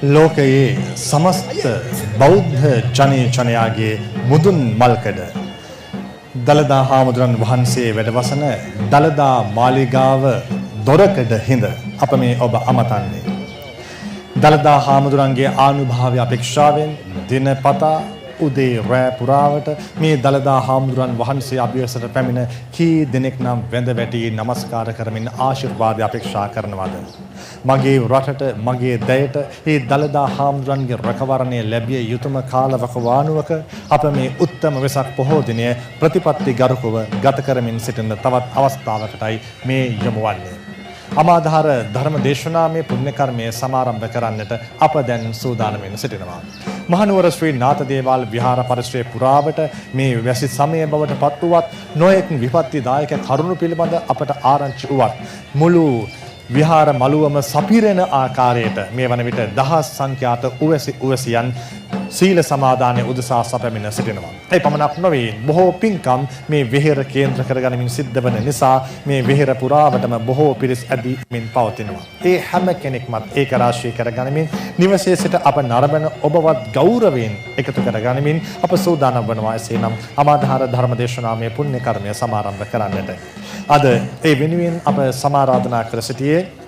ලෝකයේ සමස්ත බෞද්ධ ජනයාගේ මුදුන් මල්කඩ දළදා හාමුදුරන් වහන්සේ වැඩවසන දළදා මාලිගාව දොරකඩ හිඳ අප මේ ඔබ අමතන්නේ. දළදා හාමුදුරන්ගේ ආනුභාවය අපේක්ෂාවෙන් දිනපතා උදේ රෑ පුරාවට මේ දළදා හාමුදුරන් වහන්සේ අභියසට පැමිණ කී දෙනෙක් නම් වැඳ වැටි නමස්කාර කරමින් ආශිර්වාද අපේක්ෂා කරනවාද? මගේ රටට මගේ දැයට මේ දළදා හාමුදුරන්ගේ රැකවරණය ලැබිය යුතුම කාලවකවානුවක අප මේ උත්තම වෙසක් පොහෝ දිනය ප්‍රතිපත්ති ගරුකව ගත කරමින් සිටින තවත් අවස්ථාවකටයි මේ යොමු වන්නේ. අමාධාර ධර්ම දේශනාමය පුණ්‍ය කර්මය සමාරම්භ කරන්නට අප දැන් සූදානම්ව සිටිනවා. මහනුවර ශ්‍රී නාථදේවාල විහාර පරිසරයේ පුරාවට මේ වැසි සමය බවට පත් වූවත් නොයෙක් විපත්තිදායක කරුණු පිළිබඳ අපට ආරංචි වුවත් මුළු විහාර මළුවම සපිරෙන ආකාරයට මේ වන විට දහස් සංඛ්‍යාත උවැසියන් සීල සමාදානයේ උදෙසා සැපෙමින් සිටිනවා. ඒ පමණක් නොවේ බොහෝ පින්කම් මේ විහෙර කේන්ද්‍ර කරගනිමින් සිද්ධ වන නිසා මේ විහෙර පුරාවටම බොහෝ පිරිස් ඇදීමින් පවතිනවා. ඒ හැම කෙනෙක්මත් ඒක රාශී කරගනිමින් නිවසේ සිට අප නරඹන ඔබවත් ගෞරවයෙන් එකතු කරගනිමින් අප සූදානම් වනවා. එසේනම් අමාධාර ධර්මදේශනාමය පුණ්‍ය කර්මය සමාරම්භ කරන්නට. අද ඒ වෙනුවෙන් අප සමාරාධනා කර සිටියේ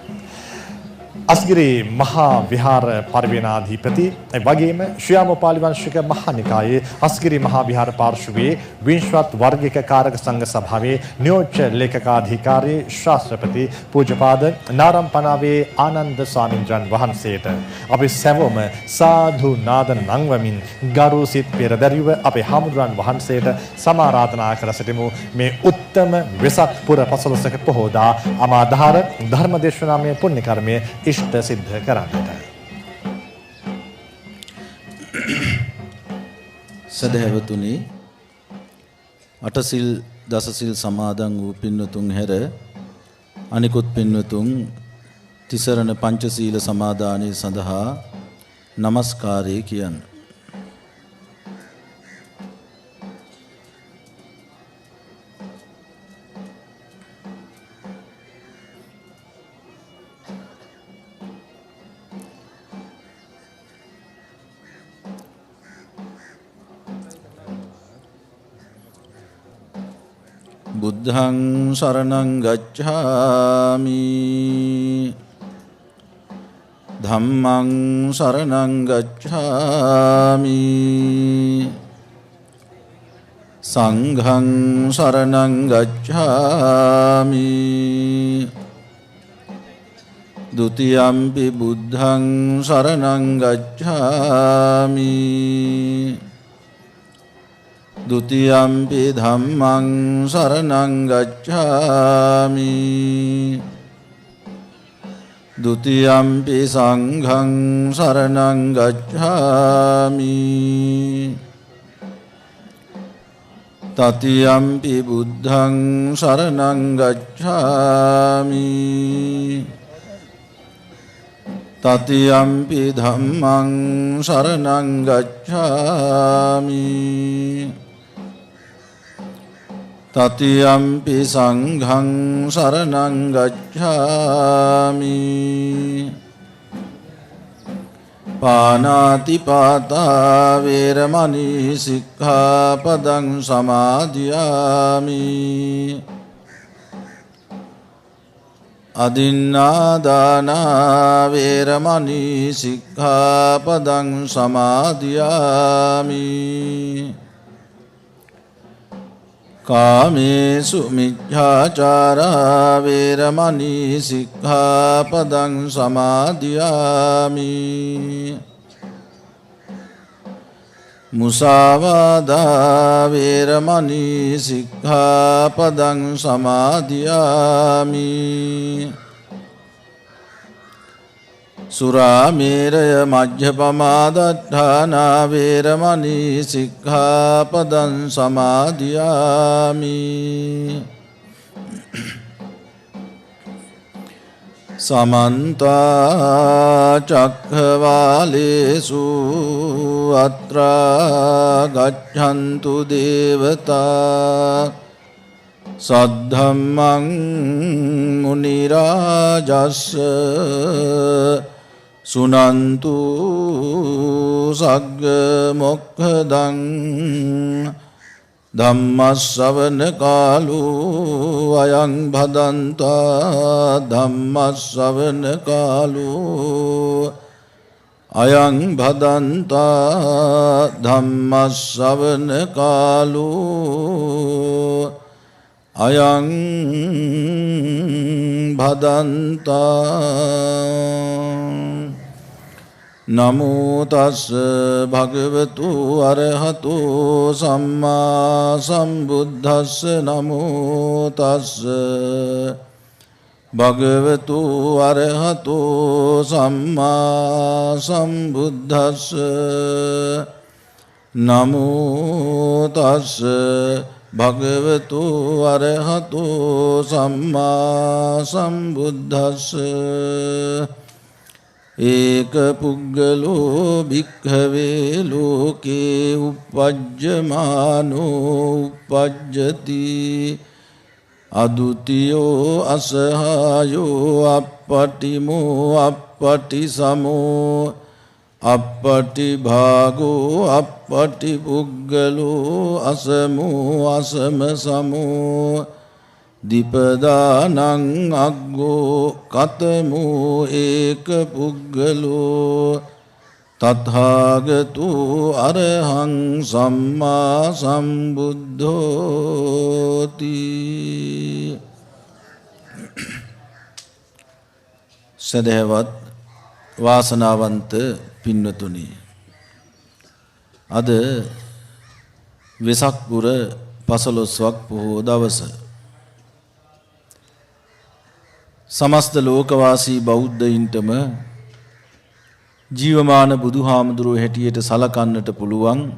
අස්ගිරි මහා විහාර පරිවේනාධිපති වගේම ශ්‍රියාමෝපාලි වංශික මහානිකායේ අස්ගිරි මහා විහාර පාර්ශවයේ විංශවත් වර්ගික කාරක සංඝ සභාවේ නියෝජ්‍ය ලේකකාධිකාරී ශාස්ත්‍රපති පූජ්‍යපාද නාරම්පනාවේ ආනන්ද ස්වාමීන් වහන්සේට අපි සැවොම සාදු නාද නංවමින් ගරු සිත් පෙරදරිව අපේ හාමුදුරන් වහන්සේට සමාරාධනා කර සිටිමු. මේ උත්තම වෙසක් පුර 15ක පොහෝදා අමාධාර ධර්මදේශනාමය පුණ්‍ය කර්මය ඉෂ්ට සිද්ධ කරන්නට. සදහැවතුනි, අටසිල් දසසිල් සමාදන් වූ පින්වතුන් හැර අනිකුත් පින්වතුන් තිසරණ පංචශීල සමාදානය සඳහා නමස්කාරය කියන්න. බුද්ධං සරණං ගච්ඡාමි ධම්මං සරණං ගච්ඡාමි සංඝං සරණං ගච්ඡාමි ဒုတိယံ පි බුද්ධං සරණං ගච්ඡාමි द्वितीयंपि धम्मं शरणं गच्छामि द्वितीयंपि संघं शरणं गच्छामि तृतीयंपि बुद्धं शरणं गच्छामि तृतीयंपि धम्मं शरणं गच्छामि तृतीयंपि संघं शरणं गच्छामि पानातिपाता वैरमणि सिक्खापदं समादियामि අදින්නාදානා වේරමණී සික්ඛාපදං සමාදියාමි කාමේසු මිච්ඡාචාරා වේරමණී සික්ඛාපදං සමාදියාමි මුසාවාදා වේරමණී සික්ඛාපදං සමාදියාමි සුරාමේරය මජ්ජපමාදට්ඨානා වේරමණී සික්ඛාපදං සමාදියාමි समन्ता चक्रवालेषु अत्रा गच्छन्तु देवता सद्धम्मं मुनिराजस्य සුනන්තු සග්ග මොක්ඛදං ධම්මස්සවන කාලෝ අයං භදන්තා ධම්මස්සවන කාලෝ අයං භදන්තා ධම්මස්සවන කාලෝ අයං භදන්තා නමෝ තස් භගවතු අරහතු සම්මා සම්බුද්දස්ස නමෝ තස් භගවතු අරහතු සම්මා සම්බුද්දස්ස නමෝ තස් භගවතු අරහතු සම්මා සම්බුද්දස්ස ඒක පුග්ගලෝ භික්ඛවේ ලෝකේ uppajjamaano uppajjati අදුතියෝ අසහායෝ අප්පටිමෝ අප්පටිසමෝ අප්පටිභාගෝ අප්පටිපුග්ගලෝ අසමෝ අසමසමෝ දීපදානං අග්ගෝ කතමෝ ඒක පුග්ගලෝ තථාගතු අරහං සම්මා සම්බුද්ධෝති. සදහවත් වාසනාවන්ත පින්වතුනි, අද වෙසක් පුර පසළොස්වක් පොහෝ දවස. සමස්ත ලෝකවාසී බෞද්ධයින්ටම ජීවමාන බුදුහාමුදුරුවෝ හැටියට සලකන්නට පුළුවන්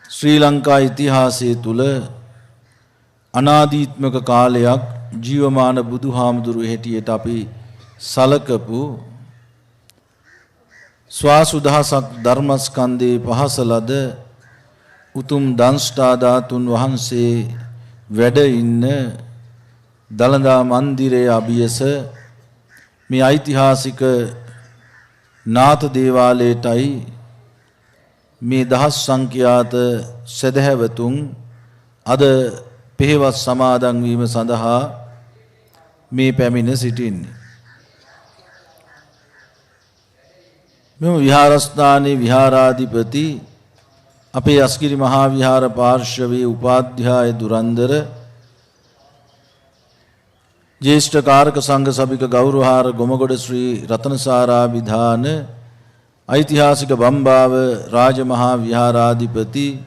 ශ්‍රී ලංකා ඉතිහාසයේ තුල අනාදීත්මක කාලයක් ජීවමාන බුදුහාමුදුරුවෝ හැටියට අපි සලකපු ස්වාසුදහසක් ධර්මස්කන්ධේ පහසලද උතුම් දන්ස්ටා ධාතුන් වහන්සේ වැඩ ඉන්න දළදා මන්දිරයේ අභියස මේ ඓතිහාසික නාථ දේවාලයටයි මේ දහස් සංඛ්‍යාත සදහැවතුන් අද පෙහෙවස් සමාදන් වීම සඳහා මේ පැමිණ සිටින්නේ. මෙම විහාරස්ථානයේ විහාරාධිපති අපේ අස්ගිරි මහා විහාර පාර්ශවයේ උපාධ්‍යාය දුරන්දර ज्येष्ठ कारक संघ सभिक गौरवहार गोमगोड श्री रत्नसाराभिधान ऐतिहासिक बंबाव राज महाविहाराधिपति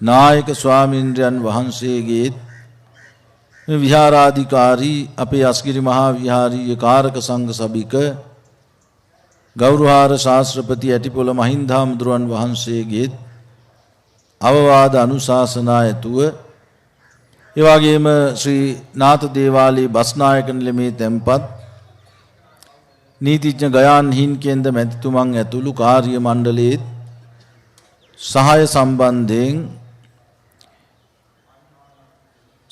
नायक स्वामींद्रन वහන්සේගේ विहाराधिकारी अपे अस्गिरी महाविहारीय कारक संघ सभिक गौरवहार शास्त्रपति अटिपोल महिंदामुद्रुवन वහන්සේගේ අවවාද අනුශාසනා ඇතුව ඒ වගේම ශ්‍රී නාථ දේවාලයේ බස්නායක නිලමේ තැන්පත් නීතිඥ ගයාන් හින්කේන්ද මැතිතුමන් ඇතුළු කාර්ය මණ්ඩලයේ සහාය සම්බන්ධයෙන්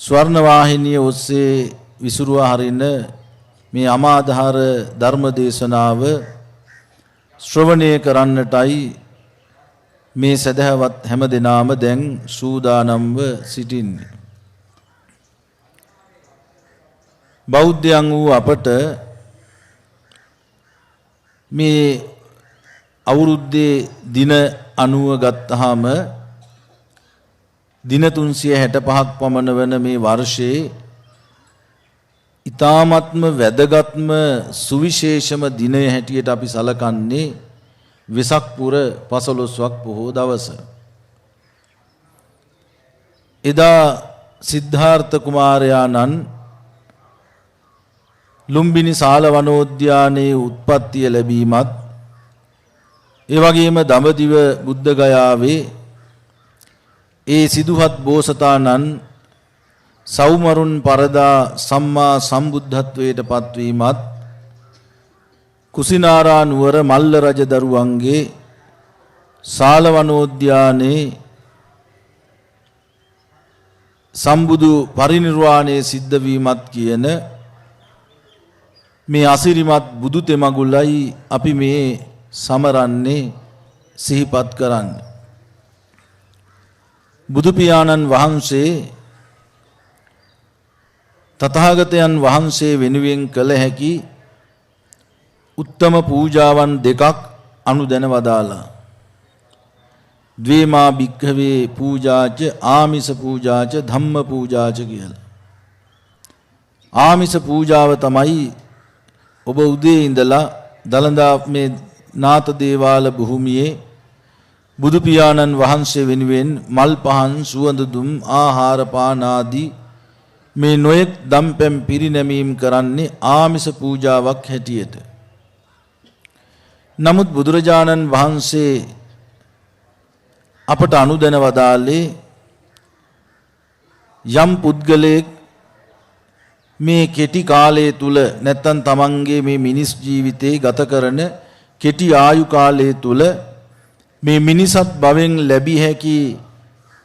ස්වර්ණ වාහිනිය ඔස්සේ විසුරුවා හරින මේ අමාදහර ධර්ම දේශනාව ශ්‍රවණය කරන්නටයි මේ සදහවත් හැම දිනාම දැන් සූදානම්ව සිටින්නේ. බෞද්ධයන් වූ අපට මේ අවුරුද්දේ දින 90 ගත්තාම දින 365ක් පමණ වන මේ වර්ෂයේ ඊ타ත්ම වැදගත්ම සුවිශේෂම දිනය හැටියට අපි සලකන්නේ වෙසක් පුර පසළොස්වක් පොහෝ දවස. එදා සිද්ධාර්ථ කුමාරයාණන් ලුම්බිනි සාල වනෝද්‍යානයේ උත්පත්තිය ලැබීමත් ඒ වගේම දඹදිව බුද්ධ ගයාවේ ඒ සිදුහත් බෝසතාණන් සෞමරුන් පරදා සම්මා සම්බුද්ධත්වයට පත්වීමත් කුසිනාරා නුවර මල්ල රජ දරුවන්ගේ සාල වනෝද්‍යානයේ සම්බුදු පරිනිර්වාණය සිද්ධ වීමත් කියන මේ අසිරිමත් බුදු තෙමඟුලයි අපි මේ සමරන්නේ සිහිපත් කරන්නේ. බුදු පියාණන් වහන්සේ තථාගතයන් වහන්සේ වෙනුවෙන් කළ හැකි උත්තම පූජාවන් දෙකක් අනුදැන වදාලා. ද්වේමා භික්ඛවේ පූජාච ආමිස පූජාච ධම්ම පූජාච කියලා. ආමිස පූජාව තමයි ඔබ උදේ ඉඳලා දලදා මේ නාත දේවාල භූමියේ බුදු පියාණන් වහන්සේ වෙනුවෙන් මල් පහන් සුවඳ දුම් ආහාර පාන ආදී මේ නොයෙක් දම්පැම් පිරිනැමීම් කරන්නේ ආමිස පූජාවක් හැටියට. නමුත් බුදුරජාණන් වහන්සේ අපට අනුදැන වදාළේ යම් පුද්ගලයෙක් මේ කෙටි කාලය තුල නැත්තම් තමන්ගේ මේ මිනිස් ජීවිතේ ගත කරන කෙටි ආයු කාලය තුල මේ මිනිසත් භවෙන් ලැබිය හැකි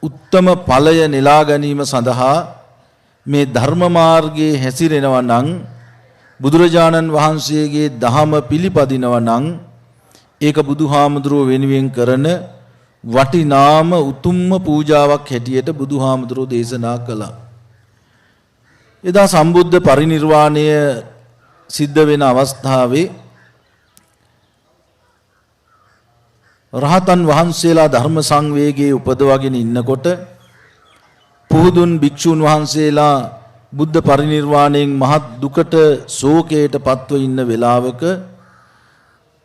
උත්තම ඵලය නෙලා ගැනීම සඳහා මේ ධර්ම මාර්ගයේ හැසිරෙනවා නම් බුදුරජාණන් වහන්සේගේ දහම පිළිපදිනවා නම් ඒක බුදුහාමුදුරුව වෙනුවෙන් කරන වටිනාම උතුම්ම පූජාවක් හැටියට බුදුහාමුදුරුව දේශනා කළා. එදා සම්බුද්ධ පරිනිර්වාණය සිද්ධ වෙන අවස්ථාවේ රහතන් වහන්සේලා ධර්ම සංවේගයේ උපදවගෙන ඉන්නකොට පුහුදුන් භික්ෂුන් වහන්සේලා බුද්ධ පරිනිර්වාණයෙන් මහත් දුකට ශෝකයට පත්ව ඉන්න වෙලාවක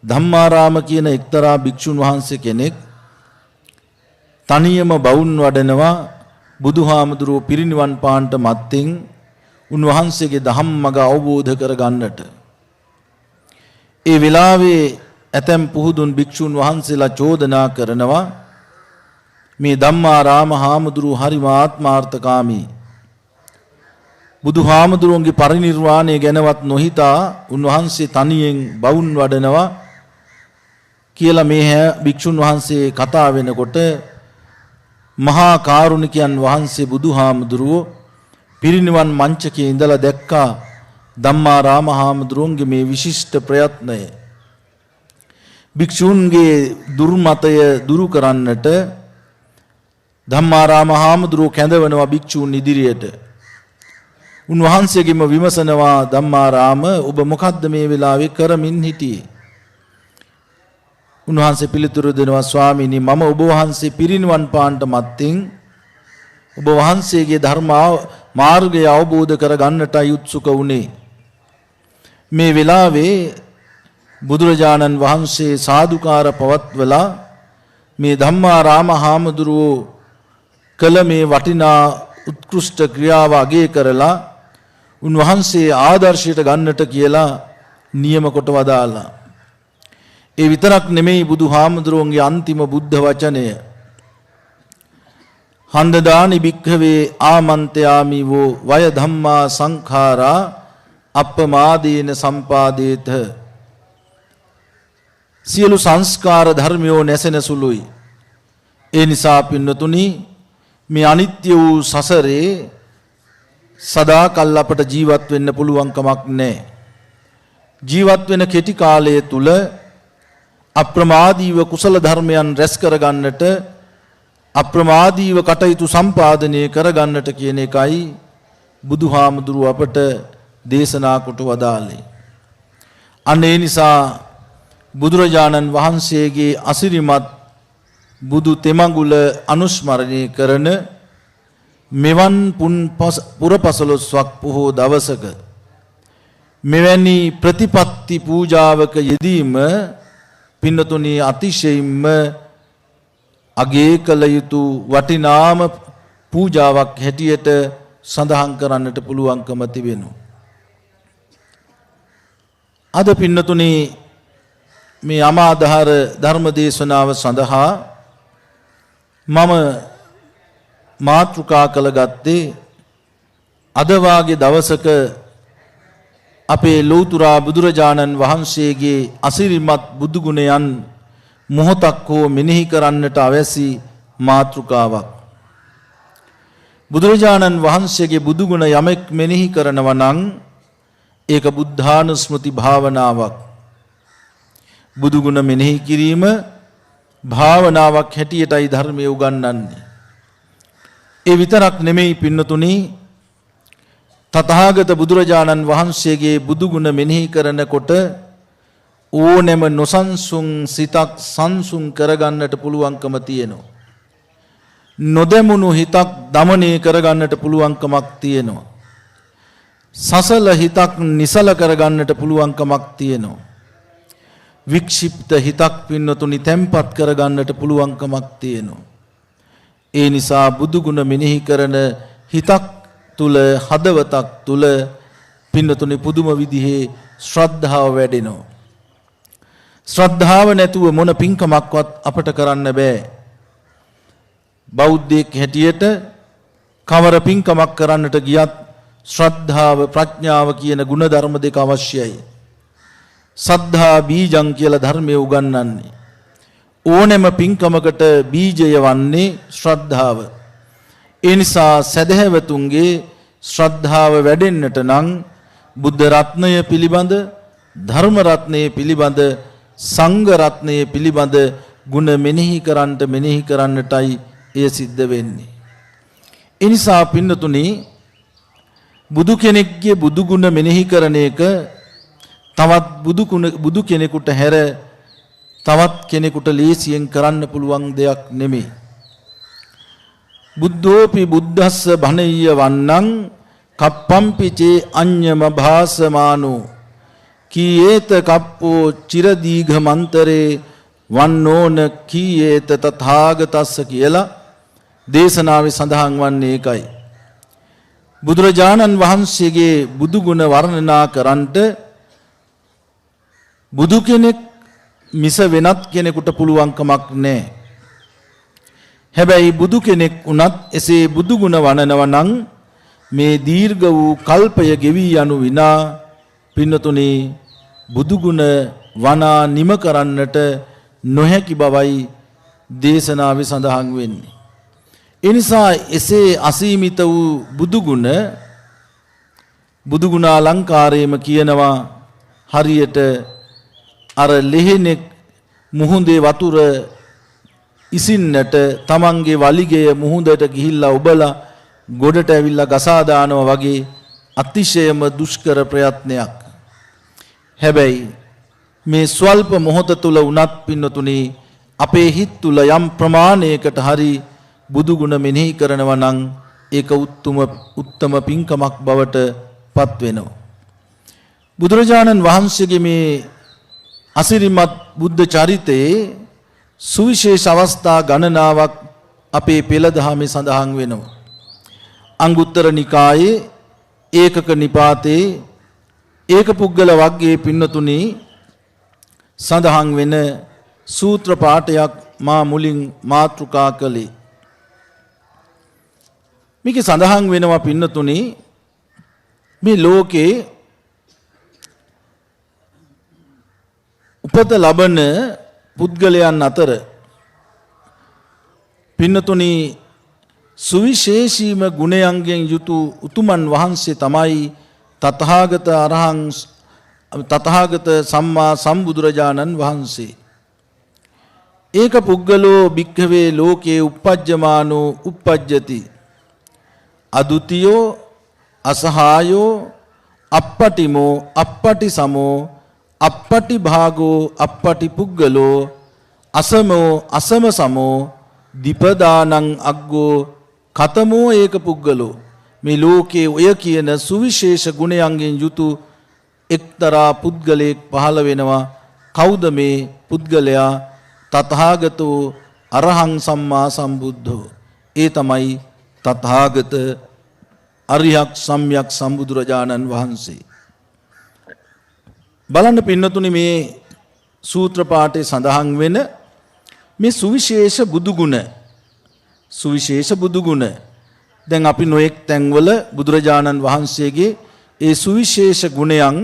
ධම්මාරාම කියන එක්තරා භික්ෂුන් වහන්සේ කෙනෙක් තනියම බවුන් වඩනවා බුදුහාමුදුරුව පිරිනිවන් පාන්ට මත්තෙන් උන්වහන්සේගේ ධම්මග අවබෝධ කර ගන්නට. ඒ වෙලාවේ ඇතැම් පුහුදුන් භික්ෂුන් වහන්සේලා චෝදනා කරනවා මේ ධම්මාරාම හාමුදුරුව හරිම ආත්මාර්ථකාමී. බුදුහාමුදුරුවන්ගේ පරිනිර්වාණය ගැනවත් නොහිතා උන්වහන්සේ තනියෙන් බවුන් වඩනවා කියලා මේ භික්ෂුන් වහන්සේ කතා වෙනකොට මහා කාරුණිකයන් වහන්සේ බුදුහාමුදුරුව පිරිනිවන් මංචකයේ ඉඳලා දැක්කා ධම්මාරාම හාමුදුරුවන්ගේ මේ විශිෂ්ට ප්‍රයත්නය. භික්ෂුන්ගේ දුර්මතය දුරු කරන්නට ධම්මාරාම හාමුදුරුව කැඳවනවා භික්ෂුන් ඉදිරියට. උන්වහන්සේගෙම විමසනවා ධම්මාරාම ඔබ මොකද්ද මේ වෙලාවේ කරමින් හිටියේ? උන්වහන්සේ පිළිතුරු දෙනවා ස්වාමීනි මම ඔබ වහන්සේ පිරිනිවන් පාන්ට මත්තෙන් ඔබ වහන්සේගේ ධර්ම මාර්ගය අවබෝධ කර ගන්නටයි උත්සුක වුණේ. මේ වෙලාවේ බුදුරජාණන් වහන්සේ සාදුකාර පවත්වලා මේ ධම්මාරාම හාමුදුරුවෝ කළ මේ වටිනා උත්කෘෂ්ඨ ක්‍රියාව අගය කරලා උන්වහන්සේ ආදර්ශයට ගන්නට කියලා නියම කොට වදාලා. ඒ විතරක් නෙමෙයි බුදුහාමුදුරුවන්ගේ අන්තිම බුද්ධ වචනය හන්දදානි භික්ඛවේ ආමන්ත්‍යාමි වූ වය ධම්මා සංඛාරා අප්පමාදීන සම්පාදේත. සියලු සංස්කාර ධර්මයෝ නැසෙන සුළුයි. ඒ නිසා පින්නතුනි මේ අනිත්‍ය වූ සසරේ සදාකල් අපට ජීවත් වෙන්න පුළුවන් කමක් නැහැ. ජීවත් වෙන කෙටි කාලය තුල අප්‍රමාදීව කුසල ධර්මයන් රැස් කරගන්නට අප්‍රමාදීව කටයුතු සම්පාදනය කරගන්නට කියන එකයි බුදුහාමුදුරුව අපට දේශනා කොට වදාළේ. අන්න ඒ නිසා බුදුරජාණන් වහන්සේගේ අසිරිමත් බුදු තෙමඟුල අනුස්මරණය කරන මෙවන් පුරපසළොස්වක් පොහෝ දවසක මෙවැනි ප්‍රතිපත්ති පූජාවක යෙදීම පින්නතුනි අතිශයින්ම අගේ කළ යුතු වටිනාම පූජාවක් හැටියට සඳහන් කරන්නට පුළුවන්කම තිබෙනවා. අද පින්නතුනි මේ අමාදහර ධර්ම දේශනාව සඳහා මම මාතෘකා කළ ගත්තේ අද වාගේ දවසක අපේ ලෞතුරා බුදුරජාණන් වහන්සේගේ අසිරිමත් බුදු ගුණයන් මොහොතක් හෝ මෙනෙහි කරන්නට අවැසි මාතෘකාවක්. බුදුරජාණන් වහන්සේගේ බුදු ගුණ යමෙක් මෙනෙහි කරනවා නම් ඒක බුද්ධානුස්මෘති භාවනාවක්. බුදු ගුණ මෙනෙහි කිරීම භාවනාවක් හැටියටයි ධර්මයේ උගන්වන්නේ. ඒ විතරක් නෙමෙයි පින්නතුනි, තථාගත බුදුරජාණන් වහන්සේගේ බුදු ගුණ මෙනෙහි කරනකොට ඕනෙම නොසන්සුන් සිතක් සංසුන් කරගන්නට පුළුවන්කම තියෙනවා. නොදැමුණු හිතක් දමනය කරගන්නට පුළුවන්කමක් තියෙනවා. සසල හිතක් නිසල කරගන්නට පුළුවන්කමක් තියෙනවා. වික්ෂිප්ත හිතක් පින්නතුනි තැම්පත් කරගන්නට පුළුවන්කමක් තියෙනවා. ඒ නිසා බුදු ගුණ මෙනෙහි කරන හිතක් තුල, හදවතක් තුල පින්නතුනි පුදුම විදිහේ ශ්‍රද්ධාව වැඩෙනවා. ශ්‍රද්ධාව නැතුව මොන පින්කමක්වත් අපට කරන්න බෑ. බෞද්ධයෙක් හැටියට කවර පින්කමක් කරන්නට ගියත් ශ්‍රද්ධාව, ප්‍රඥාව කියන ගුණ ධර්ම දෙක අවශ්‍යයි. සද්ධා බීජං කියලා ධර්මයේ උගන්වන්නේ. ඕනෙම පින්කමකට බීජය වන්නේ ශ්‍රද්ධාව. ඒ නිසා සදහැවතුන්ගේ ශ්‍රද්ධාව වැඩෙන්නට නම් බුද්ධ රත්නය පිළිබඳ, ධර්ම රත්නය පිළිබඳ, සංඝ රත්නය පිළිබඳ ගුණ මෙනෙහි කරන්නටයි එය සිද්ධ වෙන්නේ. ඒ නිසා පින්නතුනි, බුදු කෙනෙක්ගේ බුදු ගුණ මෙනෙහි කරන එක තවත් බුදු කෙනෙකුට හැර තවත් කෙනෙකුට ලේසියෙන් කරන්න පුළුවන් දෙයක් නෙමෙයි. බුද්ධෝපි බුද්දස්ස භණෙය්‍ය වන්නං කප්පම්පි චේ අඤ්ඤම භාසමානෝ කීයේත කප්පෝ චිරදීඝ මන්තරේ වන්නෝන කීයේත තථාගතස්ස කියලා දේශනාවේ සඳහන් වන්නේ ඒකයි. බුදුරජාණන් වහන්සේගේ බුදු ගුණ වර්ණනා කරන්නට බුදු කෙනෙක් මිස වෙනත් කෙනෙකුට පුළුවන් කමක් නැහැ. හැබැයි බුදු කෙනෙක් වුණත් එසේ බුදු ගුණ වනනව නම් මේ දීර්ඝ වූ කල්පය ගෙවි යනු විනා පින්නතුනි බුදු ගුණ වනා නිම කරන්නට නොහැකි බවයි දේශනාවේ සඳහන් වෙන්නේ. ඒ නිසා එසේ අසීමිත වූ බුදු ගුණ අලංකාරයේම කියනවා හරියට අර ලෙහෙනෙක් මුහුදේ වතුර ඉසින්නට තමන්ගේ වලිගය මුහුදට ගිහිල්ලා ඔබලා ගොඩට ඇවිල්ලා ගසා දානවා වගේ අතිශයම දුෂ්කර ප්‍රයත්නයක්. හැබැයි මේ ස්වල්ප මොහොත තුල උනත් පින්නතුනි අපේ හිත් තුල යම් ප්‍රමාණයකට හරි බුදු ගුණ මෙනෙහි කරනවා නම් ඒක උත්තම පින්කමක් බවට පත් වෙනවා. බුදුරජාණන් වහන්සේගේ මේ අසිරිමත් බුද්ධ චරිතයේ සුවිශේෂ අවස්ථා ගණනාවක් අපේ පෙළ දහමේ සඳහන් වෙනවා. අංගුත්තර නිකායේ ඒකක නිපාතේ ඒක පුද්ගල වර්ගයේ පින්නතුනි සඳහන් වෙන සූත්‍ර පාඨයක් මා මුලින් මාතෘකා කළේ. මේකේ සඳහන් වෙනවා පින්නතුනි මේ ලෝකේ උපත ලබන පුද්ගලයන් අතර පින්නතුනි සුවිශේෂීම ගුණයන්ගෙන් යුතු උතුමන් වහන්සේ තමයි තථාගත සම්මා සම්බුදුරජාණන් වහන්සේ. ඒක පුද්ගලෝ භික්ඛවේ ලෝකේ uppajjamaano uppajjati අදුතියෝ අසහායෝ අප්පටිමෝ අප්පටි සමෝ අප්පටි භාගෝ අප්පටි පුද්ගලෝ අසමෝ අසම සමෝ දීපදානං අග්ගෝ කතමෝ ඒක පුද්ගලෝ. මේ ලෝකයේ ඔය කියන සුවිශේෂ ගුණයන්ගෙන් යුතු එක්තරා පුද්ගලයෙක් පහළ වෙනවා. කවුද මේ පුද්ගලයා? තථාගතෝ අරහං සම්මා සම්බුද්ධෝ. ඒ තමයි තථාගත අරිහත් සම්්‍යක් සම්බුදුරජාණන් වහන්සේ. බලන්න පින්නතුනි මේ සූත්‍ර පාඨයේ සඳහන් වෙන මේ සුවිශේෂ බුදු ගුණ දැන් අපි නොඑක් තැන්වල බුදුරජාණන් වහන්සේගේ ඒ සුවිශේෂ ගුණයන්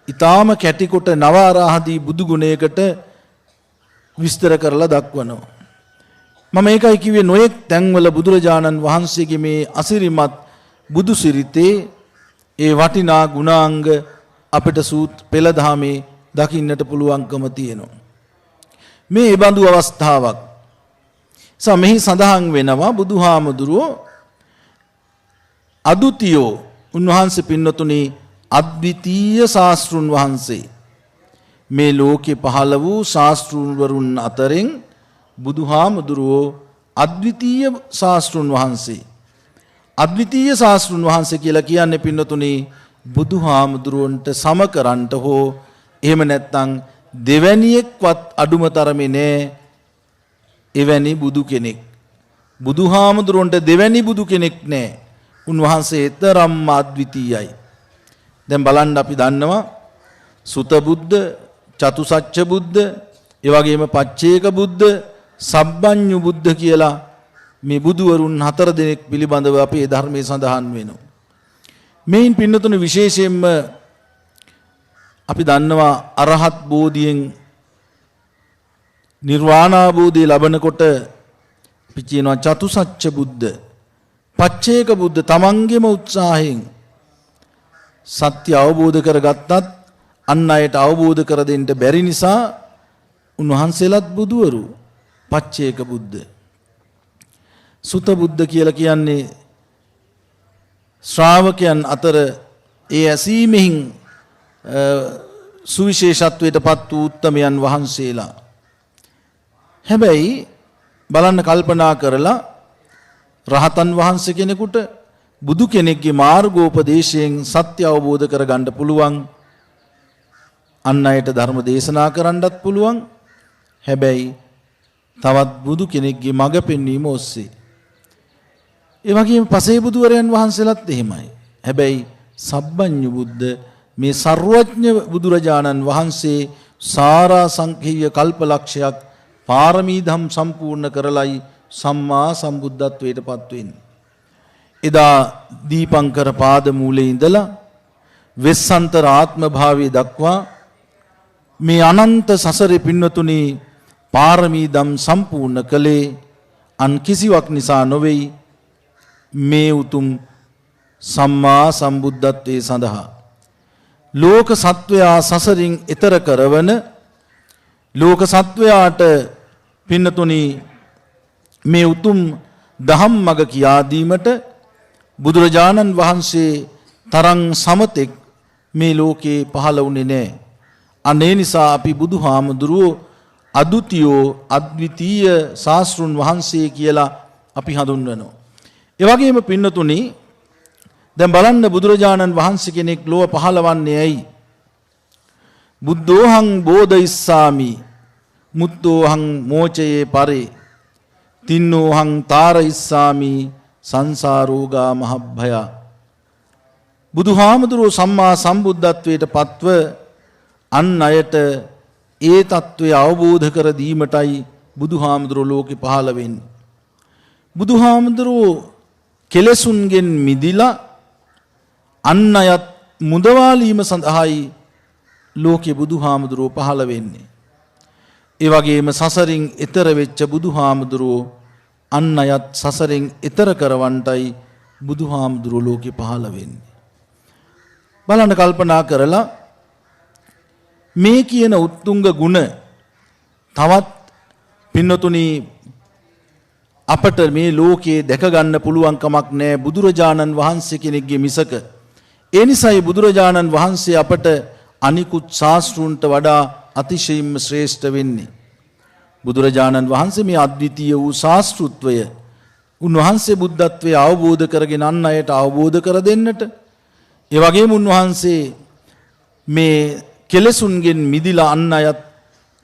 ඊටාම කැටිකොට නවාරාහදී බුදු ගුණයකට විස්තර කරලා දක්වනවා. මම ඒකයි කිව්වේ නොඑක් තැන්වල බුදුරජාණන් වහන්සේගේ මේ අසිරිමත් බුදු සිරිතේ ඒ වටිනා ගුණාංග අපිට පෙළ දහමේ දකින්නට පුළුවන්කම තියෙනවා. මේ ඒ බඳු අවස්ථාවක්. මෙහි සඳහන් වෙනවා බුදුහාමුදුරුවෝ අදුතියෝ උන්වහන්සේ පින්නතුනි අද්විතීය ශාස්ත්‍රුන් වහන්සේ. මේ ලෝකේ පහළ වූ ශාස්ත්‍රුවරුන් අතරින් බුදුහාමුදුරුවෝ අද්විතීය ශාස්ත්‍රුන් වහන්සේ. අද්විතීය ශාස්ත්‍රුන් වහන්සේ කියලා කියන්නේ පින්නතුනි බුදුහාමුදුරුවන්ට සම කරන්නට හෝ එහෙම නැත්නම් දෙවැනියෙක්වත් අඩුම තරමේ නෑ එවැනි බුදු කෙනෙක්. බුදුහාමුදුරුවන්ට දෙවැනි බුදු කෙනෙක් නෑ. උන්වහන්සේ තරම්ම අද්විතීයයි. දැන් බලන්න අපි දන්නවා සුත බුද්ධ, චතුසච්ච බුද්ධ, ඒ වගේම පච්චේක බුද්ධ, සබ්බඤ්ඤු බුද්ධ කියලා මේ බුදුවරුන් 4 දෙනෙක් පිළිබඳව අපේ ධර්මයේ සඳහන් වෙනවා. මේන් පින්නතුනේ විශේෂයෙන්ම අපි දන්නවා අරහත් බෝධියෙන් නිර්වාණාභෝධය ලබනකොට අපි කියනවා චතුසච්ච බුද්ධ, පච්චේක බුද්ධ තමන්ගේම උත්සාහයෙන් සත්‍ය අවබෝධ කරගත්තත් අන් අයට අවබෝධ කර දෙන්න බැරි නිසා උන්වහන්සේලාත් බුදුවරු පච්චේක බුද්ධ. සුත බුද්ධ කියලා කියන්නේ ශ්‍රාවකයන් අතර ඒ ඇසීමෙන් සුවිශේෂත්වයට පත් වූ උත්තමයන් වහන්සේලා. හැබැයි බලන්න කල්පනා කරලා රහතන් වහන්සේ කෙනෙකුට බුදු කෙනෙක්ගේ මාර්ගෝපදේශයෙන් සත්‍ය අවබෝධ කරගන්න පුළුවන්. අන් අයට ධර්ම දේශනා කරන්නත් පුළුවන්. හැබැයි තවත් බුදු කෙනෙක්ගේ මඟ පෙන්වීම ඔස්සේ. ඒ වගේම පසේ බුදුවරයන් වහන්සේලාත් එහෙමයි. හැබැයි සබ්බඤ්ඤු බුද්ධ මේ සර්වඥ බුදුරජාණන් වහන්සේ සාරා සංඛේය කල්පලක්ෂයක් පාරමී ධම් සම්පූර්ණ කරලයි සම්මා සම්බුද්ධත්වයට පත් වෙන්නේ. එදා දීපංකර පාද මූලයේ ඉඳලා වෙස්සන්තර ආත්ම භාවයේ දක්වා මේ අනන්ත සසරේ පින්වතුනි පාරමී ධම් සම්පූර්ණ කළේ අන් කිසිවක් නිසා නොවේයි මේ උතුම් සම්මා සම්බුද්ධත්වයේ සඳහා. ලෝක සත්වයා සසරින් එතර කරවන ලෝක සත්වයාට පින්නතුනි මේ උතුම් දහම් මඟ කියා දීමට බුදුරජාණන් වහන්සේ තරම් සමතෙක් මේ ලෝකේ පහළ වුණේ නැහැ. අනේ නිසා අපි බුදුහාමුදුරුවෝ අදුතියෝ අද්විතීය ශාස්ත්‍රුන් වහන්සේ කියලා අපි හඳුන්වනවා. ඒ වගේම පින්නතුනි දැන් බලන්න බුදුරජාණන් වහන්සේ කෙනෙක් ලෝව පහළවන්නේ ඇයි? බුද්ධෝහං බෝධිස්සාමි මුත්තෝහං මෝචයේ පරේ තින්නෝහං තාරයිස්සාමි සංසාරෝගා මහභය. බුදුහාමුදුරුවෝ සම්මා සම්බුද්ධත්වයට පත්ව අන් අයට ඒ తත්වය අවබෝධ කර දීමටයි බුදුහාමුදුරුවෝ ලෝකෙ පහළ වෙන්නේ. බුදුහාමුදුරුවෝ කෙලෙසුන්ගෙන් මිදිලා අන් අයත් මුදවාලීම සඳහායි ලෝකෙ බුදුහාමුදුරුවෝ පහළ වෙන්නේ. ඒ වගේම සසරින් එතර වෙච්ච බුදුහාමුදුරුවෝ අන් අයත් සසරින් එතර කරවන්නටයි බුදුහාමුදුරුවෝ ලෝකෙ පහළ වෙන්නේ. බලන්න කල්පනා කරලා මේ කියන උත්තුංග ගුණ තවත් පින්නතුනි අපට මේ ලෝකයේ දැක ගන්න පුළුවන් කමක් නැහැ බුදුරජාණන් වහන්සේ කෙනෙක්ගේ මිසක. ඒ නිසායි බුදුරජාණන් වහන්සේ අපට අනිකුත් ශාස්ත්‍රූන්ට වඩා අතිශයින්ම ශ්‍රේෂ්ඨ වෙන්නේ. බුදුරජාණන් වහන්සේ මේ අද්විතීය වූ ශාස්ත්‍රත්වය උන්වහන්සේ බුද්ධත්වයේ අවබෝධ කරගෙන අන් අයට අවබෝධ කර දෙන්නට ඒ වගේම උන්වහන්සේ මේ කෙලෙසුන්ගෙන් මිදිලා අන් අයත්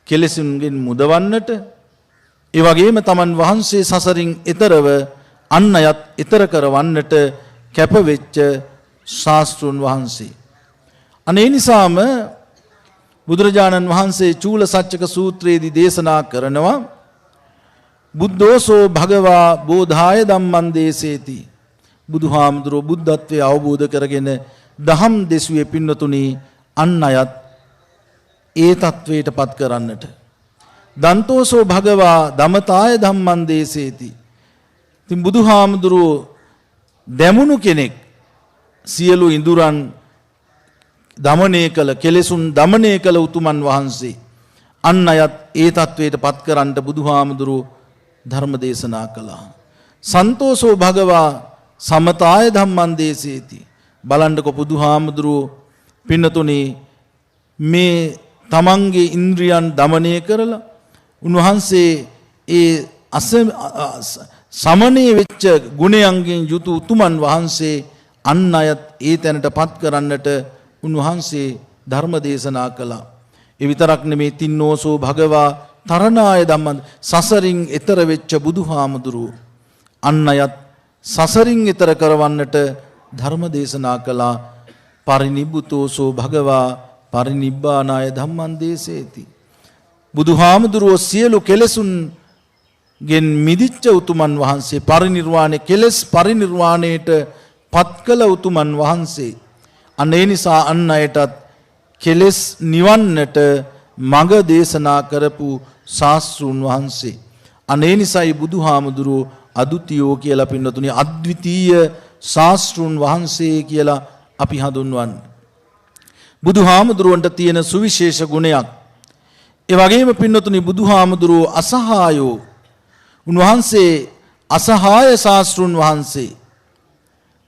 කෙලෙසුන්ගෙන් මුදවන්නට ඒ වගේම තමන් වහන්සේ සසරින් එතරව අන් අයත් එතර කරවන්නට කැප වෙච්ච ශාස්ත්‍රුන් වහන්සේ. අනේ නිසාම බුදුරජාණන් වහන්සේ චූල සච්චක සූත්‍රයේදී දේශනා කරනවා බුද්ධෝසෝ භගවා බෝධාය ධම්මං දේසේති. බුදුහාමුදුරුවෝ බුද්ධත්වයේ අවබෝධ කරගෙන දහම් දෙසුවේ පින්නතුනි අන් අයත් ඒ තත්වයට පත් කරන්නට. දන්තෝසෝ භගවා දමතාය ධම්මං දේසේති. ඉතින් බුදුහාමුදුරුවෝ දැමුණු කෙනෙක් සියලු ඉඳුරන් දමනය කළ කෙලෙසුන් දමනය කළ උතුමන් වහන්සේ අන් අයත් ඒ තත්වයට පත් කරන්න බුදුහාමුදුරුවෝ ධර්ම දේශනා කළා. සන්තෝෂෝ භගවා සමතාය ධම්මං දේශේති. බලන්නකො බුදුහාමුදුරුවෝ පින්නතුනි මේ තමන්ගේ ඉන්ද්‍රියන් දමනය කරලා උන්වහන්සේ ඒ සමනය වෙච්ච ගුණයන්ගෙන් යුතු උතුමන් වහන්සේ අන් අයත් ඒ තැනට පත් කරන්නට උන්වහන්සේ ධර්ම දේශනා කළා. ඒ විතරක් නෙමේ තින්නෝසෝ භගවා තරණාය ධම්මං සසරින් එතර වෙච්ච බුදුහාමුදුරුවෝ අන් අයත් සසරින් එතර කරවන්නට ධර්ම දේශනා කළා. පරිනිබ්බුතෝසෝ භගවා පරිනිබ්බානාය ධම්මං දේශේති. බුදුහාමුදුරුවෝ සියලු කෙලෙසුන් ගෙන් මිදිච්ච උතුමන් වහන්සේ පරිනිර්වාණය කෙලෙස් පරිනිර්වාණයට පත් කළ උතුමන් වහන්සේ. අන්න ඒ නිසා අන් අයටත් කෙලෙස් නිවන්නට මඟ දේශනා කරපු ශාස්ත්‍රූන් වහන්සේ. අන්න ඒ නිසායි බුදුහාමුදුරුවෝ අදුතියෝ කියලා පින්නතුනි අද්විතීය ශාස්ත්‍රූන් වහන්සේ කියලා අපි හඳුන්වන්නේ. බුදුහාමුදුරුවන්ට තියෙන සුවිශේෂ ගුණයක්. ඒ වගේම පින්නතුනි බුදුහාමුදුරුවෝ අසහායෝ. උන්වහන්සේ අසහාය ශාස්ත්‍රූන් වහන්සේ.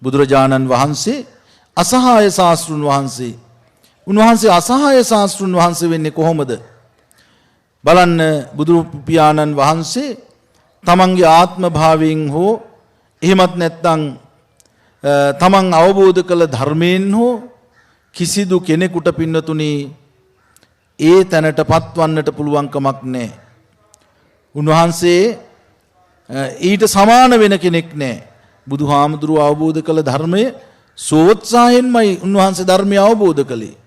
බුදුරජාණන් වහන්සේ අසහාය ශාස්ත්‍රූන් වහන්සේ. උන්වහන්සේ අසහාය ශාස්ත්‍රූන් වහන්සේ වෙන්නේ කොහොමද? බලන්න බුදු පියාණන් වහන්සේ තමන්ගේ ආත්ම භාවයෙන් හෝ එහෙමත් නැත්නම් තමන් අවබෝධ කළ ධර්මයෙන් හෝ කිසිදු කෙනෙකුට පින්නතුනි ඒ තැනට පත්වන්නට පුළුවන් කමක් නැහැ. උන්වහන්සේ ඊට සමාන වෙන කෙනෙක් නැහැ. බුදුහාමුදුරුවෝ අවබෝධ කළ ධර්මය සෝත්සාහයෙන්මයි උන්වහන්සේ ධර්මය අවබෝධ කළේ.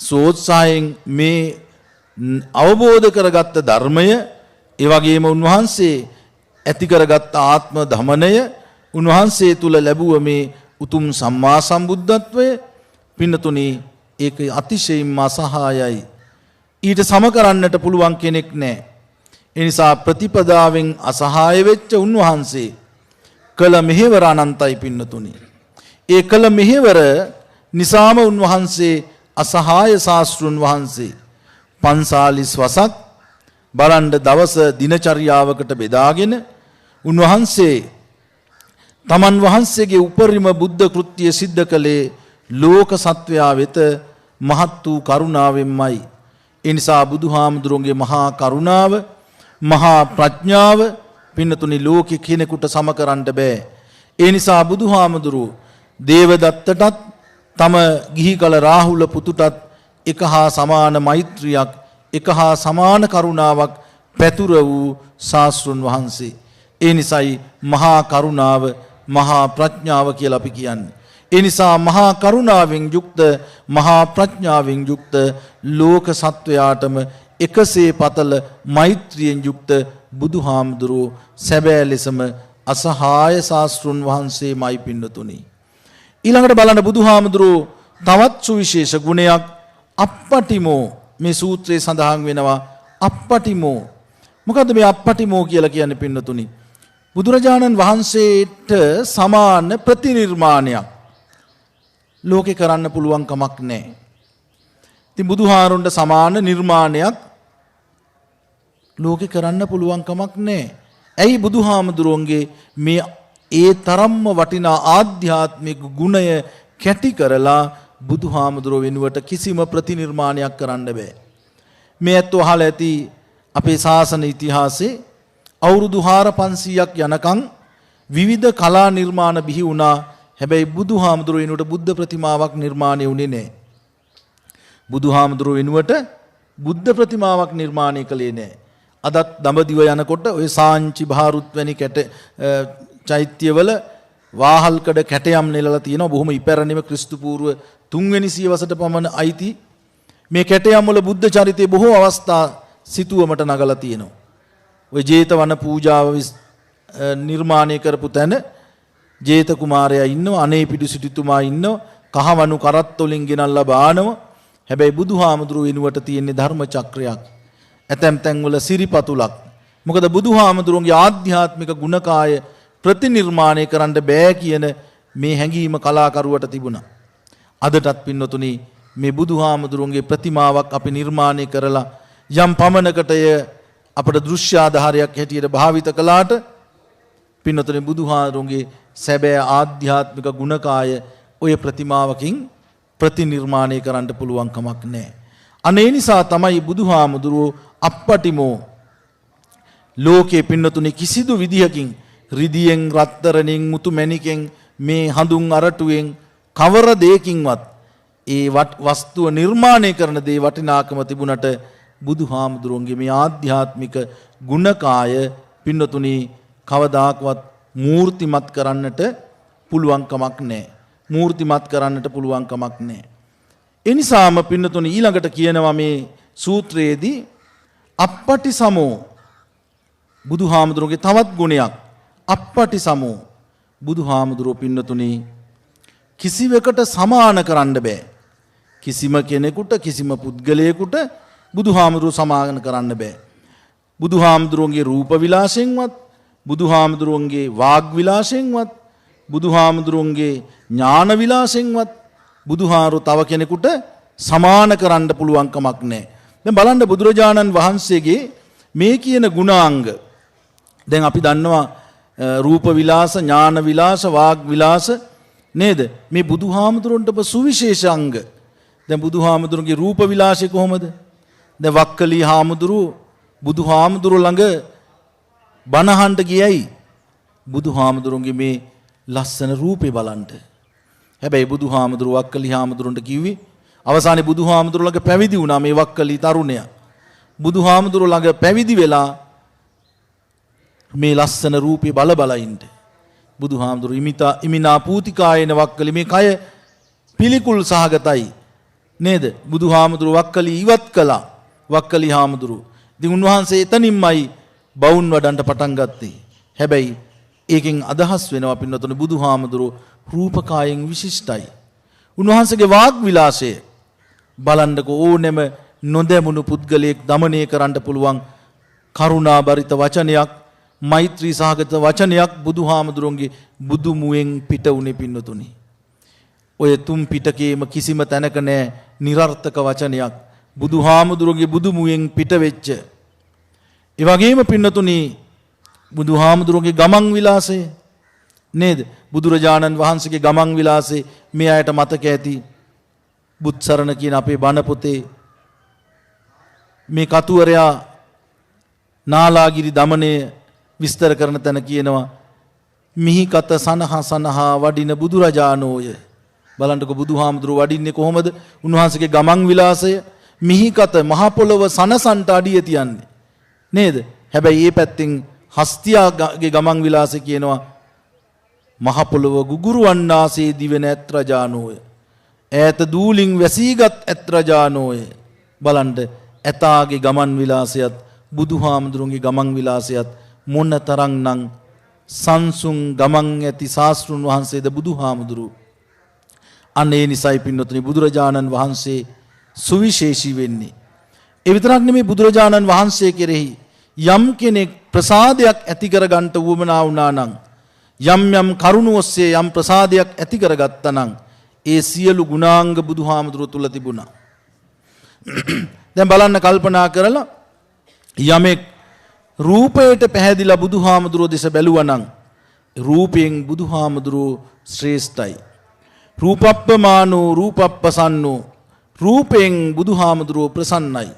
සෝත්සාහයෙන් මේ අවබෝධ කරගත්ත ධර්මය ඒ වගේම උන්වහන්සේ ඇති කරගත්ත ආත්ම ධමනය උන්වහන්සේ තුල ලැබුව මේ උතුම් සම්මා සම්බුද්ධත්වය පින්නතුනි ඒක අතිශයින්ම අසහායයි. ඊට සම කරන්නට පුළුවන් කෙනෙක් නැහැ. ඒ නිසා ප්‍රතිපදාවෙන් අසහාය වෙච්ච උන්වහන්සේ කළ මෙහෙවර අනන්තයි පින්නතුනි. ඒ කළ මෙහෙවර නිසාම උන්වහන්සේ අසහාය ශාස්ත්‍රුන් වහන්සේ 45 වසක් බලන්න දවස දිනචර්යාවකට බෙදාගෙන උන්වහන්සේ තමන් වහන්සේගේ උපරිම බුද්ධ කෘත්‍ය සිද්ධ කළේ ලෝක සත්වයා වෙත මහත් වූ කරුණාවෙන්මයි. ඒ නිසා බුදුහාමුදුරුවන්ගේ මහා කරුණාව මහා ප්‍රඥාව පින්නතුනි ලෝකෙ කෙනෙකුට සම කරන්න බෑ. ඒ නිසා බුදුහාමුදුරුවෝ දේවදත්තටත් තම ගිහි කල රාහුල පුතුටත් එක හා සමාන මෛත්‍රියක් එක හා සමාන කරුණාවක් පැතුර වූ ශාස්ත්‍රුන් වහන්සේ. ඒ නිසායි මහා කරුණාව මහා ප්‍රඥාව කියලා අපි කියන්නේ. ඒ නිසා මහා කරුණාවෙන් යුක්ත මහා ප්‍රඥාවෙන් යුක්ත ලෝක සත්වයාටම එකසේ පතල මෛත්‍රියෙන් යුක්ත බුදුහාමුදුරුවෝ සැබෑ ලෙසම අසහාය ශාස්ත්‍රුන් වහන්සේමයි පින්නතුනි. ඊළඟට බලන්න බුදුහාමුදුරුවෝ තවත් සුවිශේෂ ගුණයක් අප්පටිමෝ මේ සූත්‍රයේ සඳහන් වෙනවා. අප්පටිමෝ මොකද්ද මේ අප්පටිමෝ කියලා කියන්නේ පින්නතුනි? බුදුරජාණන් වහන්සේට සමාන ප්‍රතිනිර්මාණයක් ලෝකේ කරන්න පුළුවන් කමක් නැහැ. ඉතින් බුදුහාරුන්ට සමාන නිර්මාණයක් ලෝකේ කරන්න පුළුවන් කමක් නැහැ. ඇයි බුදුහාමුදුරුවන්ගේ මේ ඒ තරම්ම වටිනා ආධ්‍යාත්මික ගුණය කැටි කරලා බුදුහාමුදුරුව වෙනුවට කිසිම ප්‍රතිනිර්මාණයක් කරන්න බෑ. මේ ඇත්තෝ අහලා ඇති අපේ ශාසන ඉතිහාසයේ අවුරුදු 4500ක් යනකම් විවිධ කලා නිර්මාණ බිහි වුණා. හැබැයි බුදුහාමුදුරුව වෙනුවට බුද්ධ ප්‍රතිමාවක් නිර්මාණය වුණේ නැහැ. බුදුහාමුදුරුව වෙනුවට බුද්ධ ප්‍රතිමාවක් නිර්මාණය කළේ නැහැ. අදත් දඹදිව යනකොට ওই සාංචි බහාරුත් වැනි චෛත්‍යවල වාහල්කඩ කැටයම් නෙලලා තියෙනවා. බොහොම ඉපැරණිම ක්‍රිස්තු පූර්ව 3 වෙනි සියවසට පමණ අයිති මේ කැටයම් වල බුද්ධ චරිතයේ බොහෝ අවස්ථා සිතුවමට නගලා තියෙනවා. ওই ජේතවන පූජාව නිර්මාණය කරපු තැන ජේත කුමාරයා ඉන්නවා, අනේපිඩු සිටුතුමා ඉන්නවා, කහවණු කරත් වලින් ගෙනල්ලා බානවා. හැබැයි බුදුහාමුදුරුව වෙනුවට තියෙන්නේ ධර්ම චක්‍රයක්. ඇතැම් තැන්වල සිරිපතුලක්. මොකද බුදුහාමුදුරුවන්ගේ ආධ්‍යාත්මික ගුණකාය ප්‍රතිනිර්මාණය කරන්න බෑ කියන මේ හැඟීම කලාකරුවට තිබුණා. අදටත් පින්නතුනි මේ බුදුහාමුදුරුවන්ගේ ප්‍රතිමාවක් අපි නිර්මාණය කරලා යම් පමණකට අපට දෘශ්‍ය ආධාරයක් හැටියට භාවිත කළාට පින්නතුනේ බුදුහාමුදුරුවන්ගේ සැබෑ ආධ්‍යාත්මික ගුණකාය ඔය ප්‍රතිමාවකින් ප්‍රතිනිර්මාණය කරන්න පුළුවන් කමක් නැහැ. අනේ නිසා තමයි බුදුහාමුදුරුවෝ අප්පටිමෝ ලෝකේ පින්නතුනේ කිසිදු විදිහකින් රිදියෙන් රත්තරණින් මුතු මැණිකෙන් මේ හඳුන් අරටුවෙන් කවර දෙයකින්වත් ඒ වස්තුව නිර්මාණය කරන දේ වටිනාකම තිබුණට බුදුහාමුදුරුවන්ගේ මේ ආධ්‍යාත්මික ගුණකාය පින්නතුනි කවදාකවත් මූර්තිමත් කරන්නට පුළුවන් කමක් නැහැ. මූර්තිමත් කරන්නට පුළුවන් කමක් නැහැ. ඒ නිසාම පින්නතුනි ඊළඟට කියනවා මේ සූත්‍රයේදී අප්පටි සමෝ බුදුහාමුදුරුවන්ගේ තවත් ගුණයක් අප්පටි සමෝ බුදුහාමුදුරුවෝ පින්නතුනි කිසිවකට සමාන කරන්න බෑ. කිසිම කෙනෙකුට කිසිම පුද්ගලයෙකුට බුදුහාමුදුරුවෝ සමාන කරන්න බෑ. බුදුහාමුදුරුවන්ගේ රූප විලාසයෙන්වත් බුදුහාමුදුරුවන්ගේ වාග් විලාසයෙන්වත් බුදුහාමුදුරුවන්ගේ ඥාන විලාසයෙන්වත් බුදුහාරු තව කෙනෙකුට සමාන කරන්න පුළුවන් කමක් නැහැ. දැන් බලන්න බුදුරජාණන් වහන්සේගේ මේ කියන ගුණාංග දැන් අපි දන්නවා රූප විලාස ඥාන විලාස වාග් විලාස නේද මේ බුදුහාමුදුරන්ට සුවිශේෂ අංග. දැන් බුදුහාමුදුරන්ගේ රූප විලාසය කොහොමද? දැන් වක්කලී හාමුදුරුව බුදුහාමුදුර ළඟ බණහන්ට ගියයි බුදුහාමුදුරන්ගේ මේ ලස්සන රූපේ බලන්න. හැබැයි බුදුහාමුදුරුව වක්කලී හාමුදුරන්ට කිව්වේ අවසානයේ බුදුහාමුදුර ළඟ පැවිදි වුණා මේ වක්කලී තරුණයා. බුදුහාමුදුර ළඟ පැවිදි වෙලා මේ ලස්සන රූපේ බල බල ඉන්න. බුදුහාමුදුරු ඉමිනා පූතිකායන වක්කලි මේ කය පිළිකුල් සහගතයි නේද? බුදුහාමුදුරු වක්කලි ඉවත් කළා. වක්කලි හාමුදුරු. ඉතින් උන්වහන්සේ එතනින්මයි බවුන් වඩන්ට පටන් ගත්තේ. හැබැයි ඒකෙන් අදහස් වෙනවා පින්නතුනේ බුදුහාමුදුරු රූපකායෙන් විශිෂ්ටයි. උන්වහන්සේගේ වාග් විලාසය බලන්නකෝ ඕනෙම නොදැමුණු පුද්ගලයෙක් দমনය කරන්න පුළුවන් කරුණාබරිත වචනයක් මෛත්‍රී සහගත වචනයක් බුදුහාමුදුරන්ගේ බුදු මුවෙන් පිට උනේ පින්නතුනි. ඔය තුන් පිටකේම කිසිම තැනක නැහැ નિરර්ථක වචනයක් බුදුහාමුදුරන්ගේ බුදු මුවෙන් පිට වෙච්ච. ඒ වගේම පින්නතුනි බුදුහාමුදුරන්ගේ ගමන් විලාසය නේද? බුදුරජාණන් වහන්සේගේ ගමන් විලාසය මේ අයට මතක ඇති. බුත්සරණ කියන අපේ බණ පොතේ මේ කතුවරයා නාලාගිරි දමනය විස්තර කරන තැන කියනවා මිහි කත සනහා වඩින බුදුරජාණෝය. බලන්නකො බුදුහාමුදුරුව වඩින්නේ කොහොමද? උන්වහන්සේගේ ගමන් විලාසය මිහි කත මහ පොළව සනසන්ට අඩිය තියන්නේ නේද? හැබැයි මේ පැත්තෙන් හස්තියාගේ ගමන් විලාසය කියනවා මහ පොළව ගුගුරුවන්නාසේ දිවෙන ඇත්රජානෝය. ඈත දූලින් වැසීගත් ඇත්රජානෝය. බලන්න ඇතාගේ ගමන් විලාසයත් බුදුහාමුදුරුවන්ගේ ගමන් විලාසයත් මොන තරම්නම් සංසුන් ගමන් ඇති ශාස්ත්‍රුන් වහන්සේද බුදුහාමුදුරුවෝ. අනේ නිසයි පින්නතුනි බුදුරජාණන් වහන්සේ සුවිශේෂී වෙන්නේ. ඒ විතරක් නෙමෙයි බුදුරජාණන් වහන්සේ කෙරෙහි යම් කෙනෙක් ප්‍රසාදයක් ඇති කරගන්න උවමනා වුණා නම් යම් කරුණ ඔස්සේ යම් ප්‍රසාදයක් ඇති කරගත්තා නම් ඒ සියලු ගුණාංග බුදුහාමුදුරුවෝ තුල තිබුණා. දැන් බලන්න කල්පනා කරලා යමෙක් රූපයට පැහැදිලා බුදුහාමුදුරුවෝ දෙස බැලුවා නම් රූපයෙන් බුදුහාමුදුරුවෝ ශ්‍රේෂ්ඨයි. රූපප්පමානෝ රූපප්පසන්නෝ රූපයෙන් බුදුහාමුදුරුවෝ ප්‍රසන්නයි.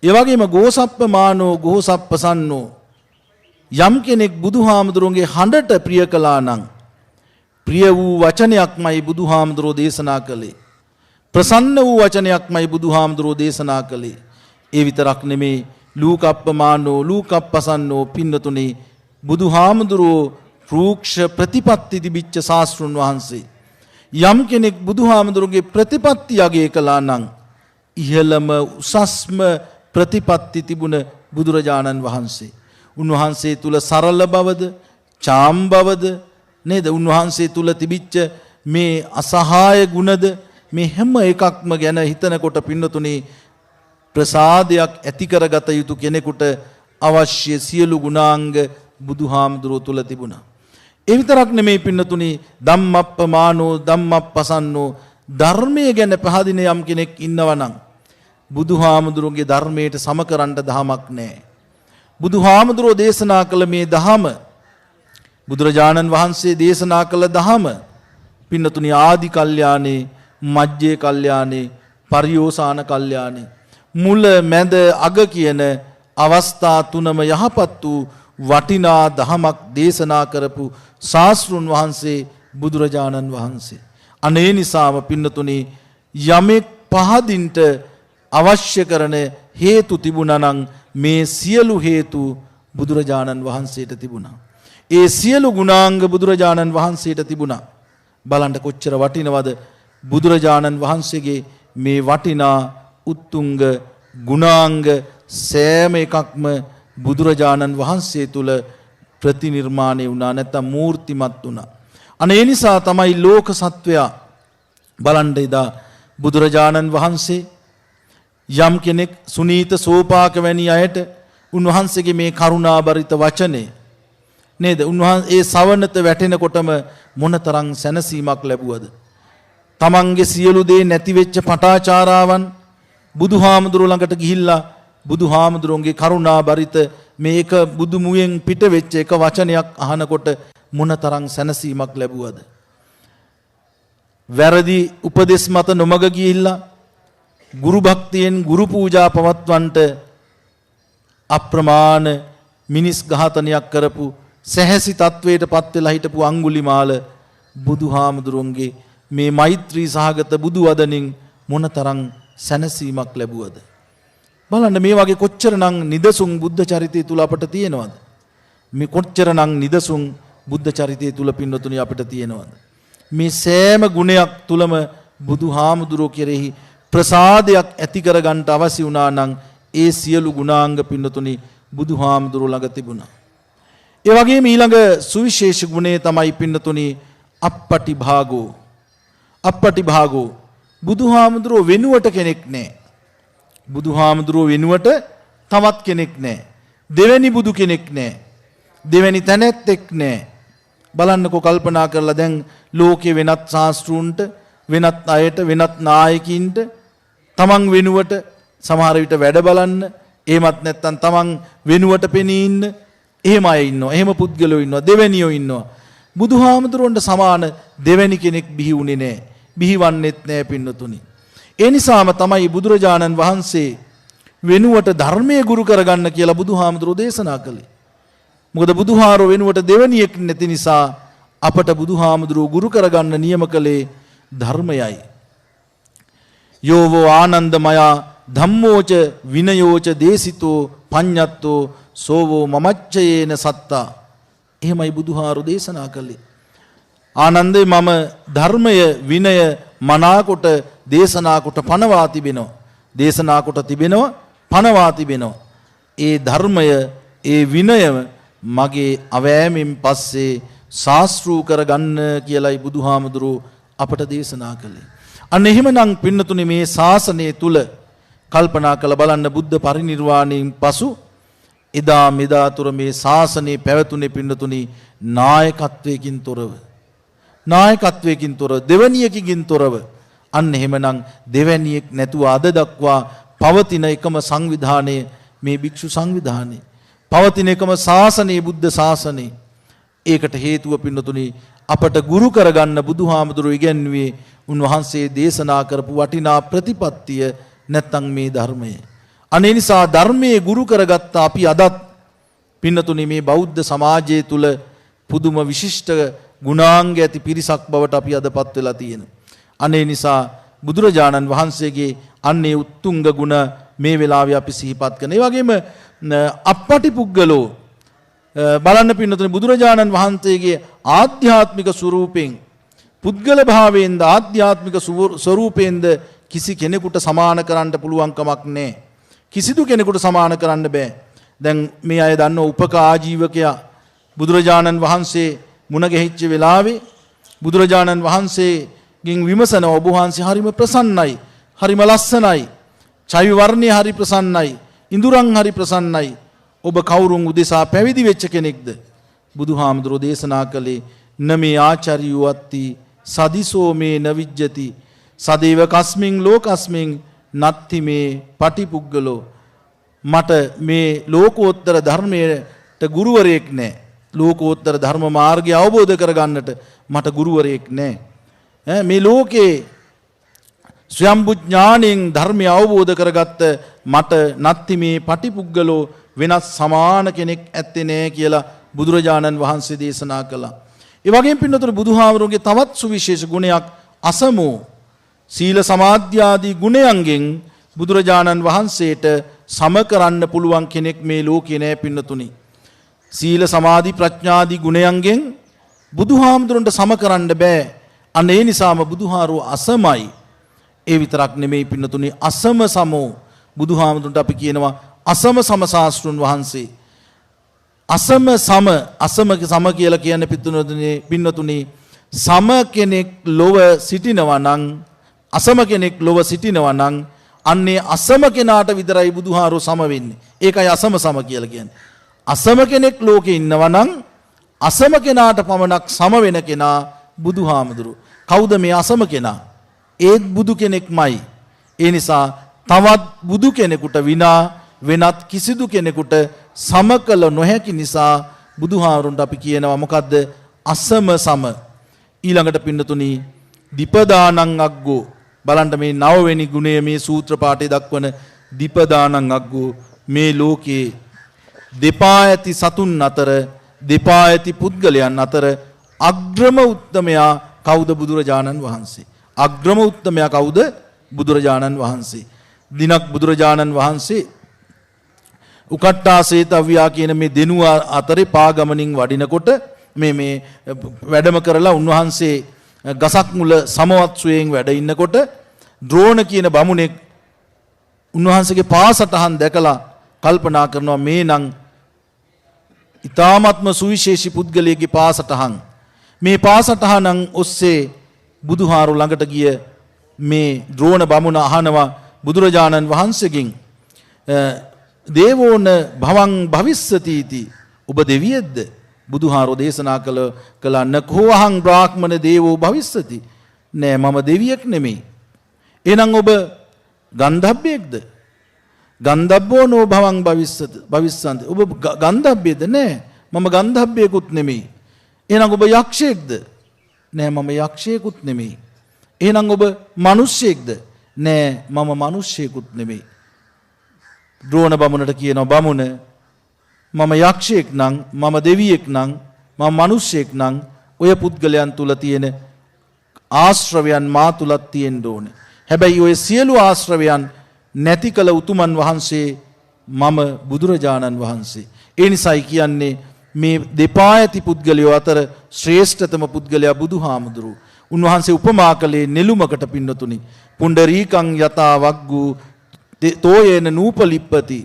ඒ වගේම ගෝසප්පමානෝ ගෝසප්පසන්නෝ යම් කෙනෙක් බුදුහාමුදුරුවන්ගේ හඬට ප්‍රිය කළා නම් ප්‍රිය වූ වචනයක්මයි බුදුහාමුදුරුවෝ දේශනා කළේ. ප්‍රසන්න වූ වචනයක්මයි බුදුහාමුදුරුවෝ දේශනා කළේ. ඒ විතරක් නෙමේ ලූකප්පමානෝ ලූකප්පසන්නෝ පින්නතුනේ බුදුහාමුදුරුවෝ රූක්ෂ ප්‍රතිපත්ති තිබිච්ච ශාස්ත්‍රුන් වහන්සේ. යම් කෙනෙක් බුදුහාමුදුරුවන්ගේ ප්‍රතිපත්ති අගය කළා නම් ඉහළම උසස්ම ප්‍රතිපත්ති තිබුණ බුදුරජාණන් වහන්සේ. උන්වහන්සේ තුල සරල බවද චාම් බවද නේද? උන්වහන්සේ තුල තිබිච්ච මේ අසහාය ගුණද මේ හැම එකක්ම ගැන හිතනකොට පින්නතුනේ ප්‍රසාදයක් ඇති කරගත යුතු කෙනෙකුට අවශ්‍ය සියලු ගුණාංග බුදුහාමුදුරුවෝ තුල තිබුණා. ඒ විතරක් නෙමෙයි පින්නතුනි ධම්මප්පමානෝ ධම්මප්පසන්නෝ ධර්මයේ ගැන පහදින යම් කෙනෙක් ඉන්නවා නම් බුදුහාමුදුරුවන්ගේ ධර්මයට සම කරන්න දහමක් නැහැ. බුදුහාමුදුරුවෝ දේශනා කළ මේ දහම, බුදුරජාණන් වහන්සේ දේශනා කළ දහම පින්නතුනි ආදි කල්යාණේ, මජ්ජේ කල්යාණේ, පරියෝසాన කල්යාණේ, මුල මැද අග කියන අවස්ථා තුනම යහපත් වූ වටිනා දහමක් දේශනා කරපු ශාස්ත්‍රුන් වහන්සේ බුදුරජාණන් වහන්සේ. අනේ නිසාම පින්නතුනි යමෙක් පහදින්ට අවශ්‍ය කරන හේතු තිබුණා නම් මේ සියලු හේතු බුදුරජාණන් වහන්සේට තිබුණා. ඒ සියලු ගුණාංග බුදුරජාණන් වහන්සේට තිබුණා. බලන්න කොච්චර වටිනවද බුදුරජාණන් වහන්සේගේ මේ වටිනා උත්තුංග ගුණාංග සෑම එකක්ම බුදුරජාණන් වහන්සේ තුල ප්‍රතිනිර්මාණය වුණා, නැත්නම් මූර්තිමත් වුණා. අනේ ඒ නිසා තමයි ලෝක සත්වයා බලන්න එදා බුදුරජාණන් වහන්සේ යම් කෙනෙක් සුනීත සෝපාක වැනි අයට උන්වහන්සේගේ මේ කරුණාබරිත වචනේ නේද, උන්වහන්සේ ඒ සවනත වැටෙනකොටම මොනතරම් සැනසීමක් ලැබුවද. තමන්ගේ සියලු දේ නැති වෙච්ච පටාචාරාවන් බුදුහාමුදුරුවෝ ළඟට ගිහිල්ලා බුදුහාමුදුරුවන්ගේ කරුණාබරිත මේක බුදු මුවෙන් පිට වෙච්ච එක වචනයක් අහනකොට මොනතරම් සැනසීමක් ලැබුවද. වැරදි උපදෙස් මත නොමග ගිහිල්ලා ගුරු භක්තියෙන් ගුරු පූජා පවත්වන්නට අප්‍රමාණ මිනිස් ඝාතනයක් කරපු සැහැසි තත්වයට පත් වෙලා හිටපු අඟුලිමාල බුදුහාමුදුරුවන්ගේ මේ මෛත්‍රී සහගත බුදු වදනින් මොනතරම් සැනසීමක් ලැබුවද. බලන්න මේ වගේ කොච්චරනම් නිදසුන් බුද්ධ චරිතය තුල අපට තියෙනවද? මේ කොච්චරනම් නිදසුන් බුද්ධ චරිතය තුල පින්නතුනි අපිට තියෙනවද? මේ සෑම ගුණයක් තුලම බුදුහාමුදුරුවෝ කෙරෙහි ප්‍රසාදයක් ඇති කරගන්න අවශ්‍ය වුණා නම් ඒ සියලු ගුණාංග පින්නතුනි බුදුහාමුදුරුවෝ ළඟ තිබුණා. ඒ වගේම ඊළඟ සුවිශේෂ ගුණය තමයි පින්නතුනි අප්පටි භාගෝ. අප්පටි භාගෝ බුදුහාමුදුරුවෝ වෙනුවට කෙනෙක් නැහැ. බුදුහාමුදුරුවෝ වෙනුවට තවත් කෙනෙක් නැහැ. දෙවැනි බුදු කෙනෙක් නැහැ. දෙවැනි තැනැත්තෙක් නැහැ. බලන්නකෝ කල්පනා කරලා දැන් ලෝකේ වෙනත් ශාස්ත්‍රූන්ට, වෙනත් අයට, වෙනත් නායකින්ට තමන් වෙනුවට සමහර විට වැඩ බලන්න, එහෙමත් නැත්නම් තමන් වෙනුවට පෙනී ඉන්න එහෙම අය ඉන්නවා. එහෙම පුද්ගලයෝ ඉන්නවා. දෙවැනියෝ ඉන්නවා. බුදුහාමුදුරුවන්ට සමාන දෙවැනි කෙනෙක් බිහි වුණේ නැහැ. බිහිවන්නෙත් නැහැ පින්නතුනි. ඒ නිසාම තමයි බුදුරජාණන් වහන්සේ වෙනුවට ධර්මයේ ගුරු කරගන්න කියලා බුදුහාමුදුරුවෝ දේශනා කළේ. මොකද බුදුහාරෝ වෙනුවට දෙවැනියෙක් නැති නිසා අපට බුදුහාමුදුරුවෝ ගුරු කරගන්න නියම කළේ ධර්මයයි. යෝවෝ ආනන්දමයා ධම්මෝච විනයෝච දේසිතෝ පඤ්ඤත්තෝ සෝවෝ මමච්චයේන සත්තා. එහෙමයි බුදුහාරෝ දේශනා කළේ. ආනන්දේ මම ධර්මය විනය මනාකොට දේශනා කොට පනවා තිබෙනවා. දේශනා කොට තිබෙනවා, පනවා තිබෙනවා. ඒ ධර්මය, ඒ විනය මගේ අවෑමෙන් පස්සේ ශාස්ත්‍රූ කරගන්න කියලයි බුදුහාමුදුරුවෝ අපට දේශනා කළේ. අන්න එහෙමනම් පින්නතුනි මේ ශාසනය තුල කල්පනා කරලා බලන්න බුද්ධ පරිනිර්වාණයෙන් පසු එදා මෙදා තුර මේ ශාසනය පැවතුනේ පින්නතුනි නායකත්වයකින් තොරව. නායකත්වයකින් තොරව, දෙවැනියකින් තොරව. අන්න එහෙමනම් දෙවැනියෙක් නැතුව අද දක්වා පවතින එකම සංවිධානය මේ භික්ෂු සංවිධානය. පවතින එකම ශාසනය බුද්ධ ශාසනය. ඒකට හේතුව පින්නතුනි අපට ගුරු කරගන්න බුදුහාමුදුරුවෝ ඉගැන්වුවේ උන්වහන්සේ දේශනා කරපු වටිනා ප්‍රතිපත්තිය නැත්නම් මේ ධර්මය. අනේ නිසා ධර්මයේ ගුරු කරගත්ත අපි අදත් පින්නතුනි මේ බෞද්ධ සමාජය තුල පුදුම විශිෂ්ට ගුණාංග ඇති පිරිසක් බවට අපි අදපත් වෙලා තියෙනවා. අනේ නිසා බුදුරජාණන් වහන්සේගේ අන්නේ උත්තුංග ගුණ මේ වෙලාවේ අපි සිහිපත් කරන. ඒ වගේම අප්පටි පුද්ගලෝ බලන්න පින්නතුනි බුදුරජාණන් වහන්සේගේ ආධ්‍යාත්මික ස්වරූපයෙන්, පුද්ගල භාවයෙන්ද ආධ්‍යාත්මික ස්වරූපයෙන්ද කිසි කෙනෙකුට සමාන කරන්න පුළුවන් කමක් නැහැ. කිසිදු කෙනෙකුට සමාන කරන්න බෑ. දැන් මේ අය දන්න උපක ආජීවකයා බුදුරජාණන් වහන්සේ මුණ ගැහිච්ච වෙලාවේ බුදුරජාණන් වහන්සේගෙන් විමසන ඔබ වහන්සේ හරිම ප්‍රසන්නයි, හරිම ලස්සනයි, චෛව වර්ණය හරි ප්‍රසන්නයි, ඉඳුරන් හරි ප්‍රසන්නයි. ඔබ කවුරුන් උදෙසා පැවිදි වෙච්ච කෙනෙක්ද? බුදුහාමුදුරෝ දේශනා කළේ නමේ ආචාර්යවත්ති සදිසෝ මේ නවිජ්ජති සදේව කස්මින් ලෝකස්මින් නත්ති මේ පටිපුග්ගලෝ. මට මේ ලෝකෝත්තර ධර්මයට ගුරුවරයෙක් නැහැ. ලෝකෝත්තර ධර්ම මාර්ගය අවබෝධ කරගන්නට මට ගුරුවරයෙක් නැහැ. මේ ලෝකේ ස්වයම්බු ඥාණයෙන් ධර්මය අවබෝධ කරගත්ත මට නත්ති මේ පටිපුග්ගලෝ වෙනත් සමාන කෙනෙක් ඇත්තේ නැහැ කියලා බුදුරජාණන් වහන්සේ දේශනා කළා. ඒ වගේම පින්නතුරු බුදුහාමුදුරුවෝගේ තවත් සුවිශේෂ ගුණයක් අසමෝ සීල සමාධි ආදී ගුණයන්ගෙන් බුදුරජාණන් වහන්සේට සම කරන්න පුළුවන් කෙනෙක් මේ ලෝකේ නැහැ පින්නතුනි. සීල සමාධි ප්‍රඥාදී ගුණයන්ගෙන් බුදුහාමුදුරන්ට සම කරන්න බෑ. අන්න ඒ නිසාම බුදුහාරෝ අසමයි. ඒ විතරක් නෙමෙයි පින්නතුනි අසම සමෝ බුදුහාමුදුරන්ට අපි කියනවා අසම සම ශාස්ත්‍රුන් වහන්සේ. අසම සම කියලා කියන්නේ පින්නතුනි සම කෙනෙක් ලොව සිටිනවා නම් අසම කෙනෙක් ලොව සිටිනවා නම් අන්නේ අසම කෙනාට විතරයි බුදුහාරෝ සම වෙන්නේ. ඒකයි අසම සම කියලා කියන්නේ. අසම කෙනෙක් ලෝකේ ඉන්නවා නම් අසම කෙනාට පමණක් සම වෙන කෙනා බුදුහාමුදුරු. කවුද මේ අසම කෙනා? ඒත් බුදු කෙනෙක්මයි. ඒ නිසා තවත් බුදු කෙනෙකුට විනා වෙනත් කිසිදු කෙනෙකුට සම කළ නොහැකි නිසා බුදුහාමුදුරන්ට අපි කියනවා මොකද්ද? අසම සම. ඊළඟට පින්නතුනි දීපදානං අග්ගෝ බලන්න මේ 9 වෙනි ගුණය මේ සූත්‍ර පාඨයේ දක්වන දීපදානං අග්ගෝ මේ ලෝකේ දෙපා ඇති සතුන් අතර දෙපා ඇති පුද්ගලයන් අතර අග්‍රම උත්තමයා කවුද? බුදුරජාණන් වහන්සේ. අග්‍රම උත්තමයා කවුද? බුදුරජාණන් වහන්සේ. දිනක් බුදුරජාණන් වහන්සේ උකට්ටාසේතව්‍යා කියන මේ දෙනුව අතරේ පාගමනින් වඩිනකොට මේ වැඩම කරලා උන්වහන්සේ ගසක් මුල සමවත්සුයෙන් වැඩ ඉන්නකොට ද්‍රෝණ කියන බමුණෙක් උන්වහන්සේගේ පාසටහන් දැකලා කල්පනා කරනවා මේ නම් ඊ타ත්ම සුවිශේෂී පුද්ගලයෙක්ගේ පාසටහන්. මේ පාසටහනන් ඔස්සේ බුදුහාරු ළඟට ගිය මේ ද්‍රෝණ බමුණ අහනවා බුදුරජාණන් වහන්සේගෙන් දේවෝන භවං භවිස්සති इति ඔබ දෙවියෙක්ද? බුදුහාරෝ දේශනා කළා නකෝ අහං බ්‍රාහ්මණ දේවෝ භවිස්සති. නෑ මම දෙවියෙක් නෙමෙයි. එහෙනම් ඔබ ගන්ධබ්බයෙක්ද? ගන්ධබ්බෝ නෝ භවං භවිස්සන්ති. ඔබ ගන්ධබ්බයේද? නෑ මම ගන්ධබ්බයෙකුත් නෙමෙයි. එහෙනම් ඔබ යක්ෂයෙක්ද? නෑ මම යක්ෂයෙකුත් නෙමෙයි. එහෙනම් ඔබ මිනිස්සෙක්ද? නෑ මම මිනිස්සෙකුත් නෙමෙයි. ද්‍රෝණ බමුණට කියනවා බමුණ මම යක්ෂයෙක් නම් මම දෙවියෙක් නම් මම මිනිස්සෙක් නම් ඔය පුද්ගලයන් තුල තියෙන ආශ්‍රවයන් මා තුලත් තියෙන්න ඕනේ. හැබැයි ඔය සියලු ආශ්‍රවයන් නැති කළ උතුමන් වහන්සේ මම බුදුරජාණන් වහන්සේ. ඒ නිසායි කියන්නේ මේ දෙපා ඇති පුද්ගලයෝ අතර ශ්‍රේෂ්ඨතම පුද්ගලයා බුදුහාමුදුරුවෝ. උන්වහන්සේ උපමා කළේ නෙළුමකට පින්නතුනි. පුණ්ඩරීකං යතා වග්ගු තෝයේන නූපලිප්පති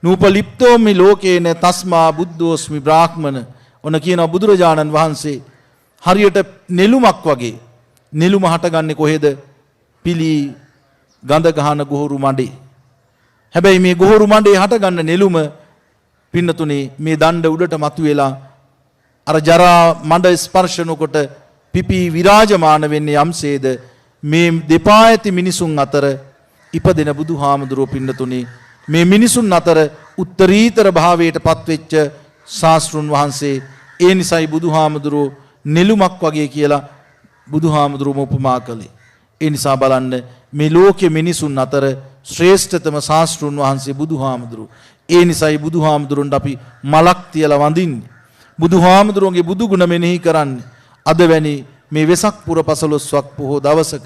නූපලිප්තෝ මි ලෝකේන තස්මා බුද්ධෝස්මි බ්‍රාහ්මණ. ඔන්න කියනවා බුදුරජාණන් වහන්සේ හරියට නෙළුමක් වගේ. නෙළුම හටගන්නේ කොහෙද? පිලි ගඳ ගහන ගොහරු මඩේ. හැබැයි මේ ගොහරු මඩේ හටගන්න නෙළුම පින්නතුනේ මේ දණ්ඩ උඩට මතුවෙලා අර ජරා මඩ ස්පර්ශනකොට පිපි විරාජමාන වෙන්නේ යම්සේද මේ දෙපා ඇති මිනිසුන් අතර ඉපදෙන බුදුහාමුදුරුවෝ පින්නතුනේ මේ මිනිසුන් අතර උත්තරීතර භාවයට පත්වෙච්ච ශාස්ත්‍රුන් වහන්සේ. ඒ නිසයි බුදුහාමුදුරුවෝ නෙළුමක් වගේ කියලා බුදුහාමුදුරුවෝ උපමා කළේ. ඒ නිසා බලන්න මේ ලෝකෙ මිනිසුන් අතර ශ්‍රේෂ්ඨතම ශාස්ත්‍රුන් වහන්සේ බුදුහාමුදුරුවෝ. ඒ නිසයි බුදුහාමුදුරුවන්ට අපි මලක් තියලා වඳින්නේ. බුදුහාමුදුරුවන්ගේ බුදු ගුණ මෙනෙහි කරන්නේ. අද වැනි මේ වෙසක් පුර 15ක් පොහොව දවසක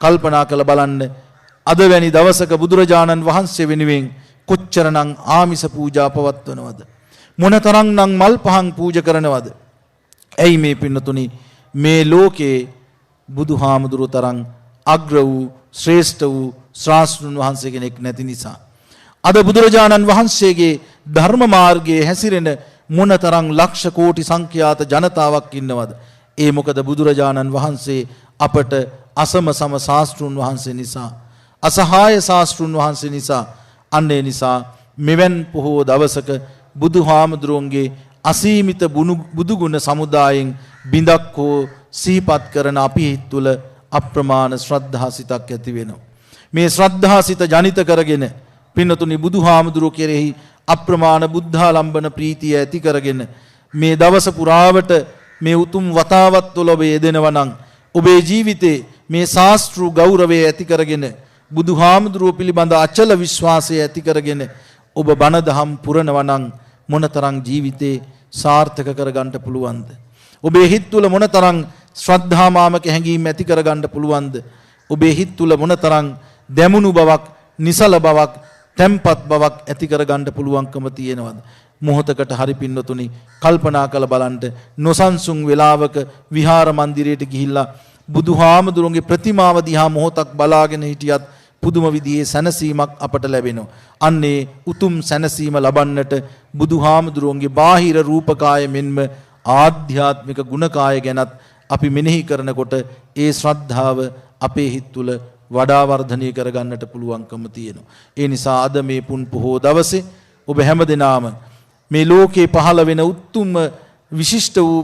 කල්පනා කරලා බලන්න. අද වැනි දවසක බුදුරජාණන් වහන්සේ වෙනුවෙන් කොච්චරනම් ආමිස පූජා පවත්වනවද? මොනතරම්නම් මල් පහන් පූජා කරනවද? ඇයි මේ පින්නතුනි මේ ලෝකේ බුදුහාමුදුරුවෝ තරම් අග්‍ර වූ ශ්‍රේෂ්ඨ වූ ශාස්ත්‍රඥ වහන්සේ කෙනෙක් නැති නිසා. අද බුදුරජාණන් වහන්සේගේ ධර්ම මාර්ගයේ හැසිරෙන මොනතරම් ලක්ෂ කෝටි සංඛ්‍යාත ජනතාවක් ඉන්නවද? ඒ මොකද බුදුරජාණන් වහන්සේ අපට අසම සම ශාස්ත්‍රඥ වහන්සේ නිසා, අසහාය ශාස්ත්‍රඥ වහන්සේ නිසා. අන්නේ නිසා මෙවන් පොහෝ දවසක බුදුහාමුදුරුවන්ගේ අසීමිත බුදුගුණ සමුදායෙන් බිඳක් හෝ සිහිපත් කරන අපි තුල අප්‍රමාණ ශ්‍රද්ධාසිතක් ඇති වෙනවා. මේ ශ්‍රද්ධාසිත ජනිත කරගෙන පින්නතුනි බුදුහාමුදුරුවෝ කෙරෙහි අප්‍රමාණ බුද්ධාලම්බන ප්‍රීතිය ඇති කරගෙන මේ දවස පුරාවට මේ උතුම් වතාවත් වල ඔබ යෙදෙනවා නම් ඔබේ ජීවිතේ මේ ශාස්ත්‍රු ගෞරවය ඇති කරගෙන බුදුහාමුදුරුවෝ පිළිබඳ අචල විශ්වාසය ඇති කරගෙන ඔබ බණ දහම් පුරනවා නම් මොනතරම් ජීවිතේ සාර්ථක කරගන්න පුළුවන්ද? ඔබේ හිත තුළ මොනතරම් ශ්‍රද්ධාමාමක හැඟීම් ඇති කරගන්න පුළුවන්ද? ඔබේ හිත තුළ මොනතරම් දැමුණු බවක්, නිසල බවක්, තැම්පත් බවක් ඇති කරගන්න පුළුවන්කම තියෙනවද? මොහොතකට හරි පින්නතුනි කල්පනා කළ බලන්න. නොසන්සුන් වෙලාවක විහාර මන්දිරයට ගිහිල්ලා බුදුහාමුදුරන්ගේ ප්‍රතිමාව දිහා මොහොතක් බලාගෙන හිටියත් පුදුම විදිහේ සැනසීමක් අපට ලැබෙනවා. අන්නේ උතුම් සැනසීම ලබන්නට බුදුහාමුදුරන්ගේ බාහිර රූපකාය මෙන්ම ආධ්‍යාත්මික ගුණකාය ගැනත් අපි මෙනෙහි කරනකොට ඒ ශ්‍රද්ධාව අපේ හිත තුළ වඩා වර්ධනය කරගන්නට පුළුවන්කම තියෙනවා. ඒ නිසා අද මේ පුන් පොහෝ දවසේ ඔබ හැමදෙනාම මේ ලෝකේ පහළ වෙන උතුම් විශිෂ්ට වූ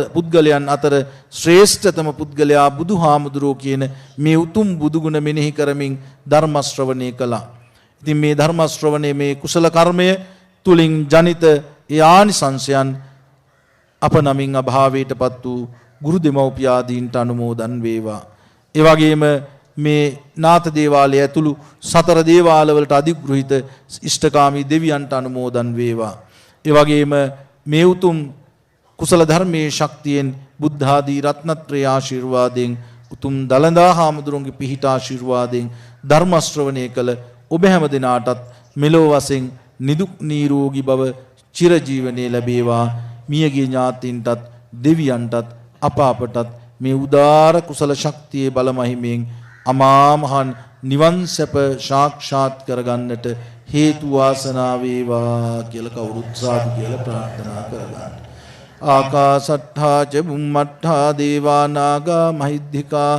පුද්ගලයන් අතර ශ්‍රේෂ්ඨතම පුද්ගලයා බුදුහාමුදුරුවෝ කියන මේ උතුම් බුදුගුණ මෙනෙහි කරමින් ධර්ම ශ්‍රවණය කළා. ඉතින් මේ ධර්ම ශ්‍රවණයේ මේ කුසල කර්මය තුලින් ජනිත ඒ ආනිසංසයන් අප නමින් අභාවයටපත් වූ ගුරු දෙමව්පියාදීන්ට අනුමෝදන් වේවා. ඒ වගේම මේ නාථ දේවාලය ඇතුළු සතර දේවාලවලට අධිග්‍රහිත ඉෂ්ඨකාමී දෙවියන්ට අනුමෝදන් වේවා. ඒ වගේම මේ උතුම් කුසල ධර්මයේ ශක්තියෙන් බුද්ධ ආදී රත්නත්‍රය ආශිර්වාදයෙන් උතුම් දලදා හාමුදුරුවන්ගේ පිහිට ආශිර්වාදයෙන් ධර්ම ශ්‍රවණය කළ ඔබ හැම දිනාටත් මෙලොව වශයෙන් නිදුක් නිරෝගී බව චිරජීවනයේ ලැබේවා. මියගිය ඥාතීන්ටත් දෙවියන්ටත් අපටත් මේ උදාර කුසල ශක්තියේ බලමහිමෙන් අමා මහ නිවන් සැප සාක්ෂාත් කරගන්නට හේතු වාසනා වේවා කියලා කවුරුත් සාදු කියලා ප්‍රාර්ථනා කරගන්න. ආකාසට්ඨා ච බුම්මට්ඨා දේවා නාග මහිද්దికා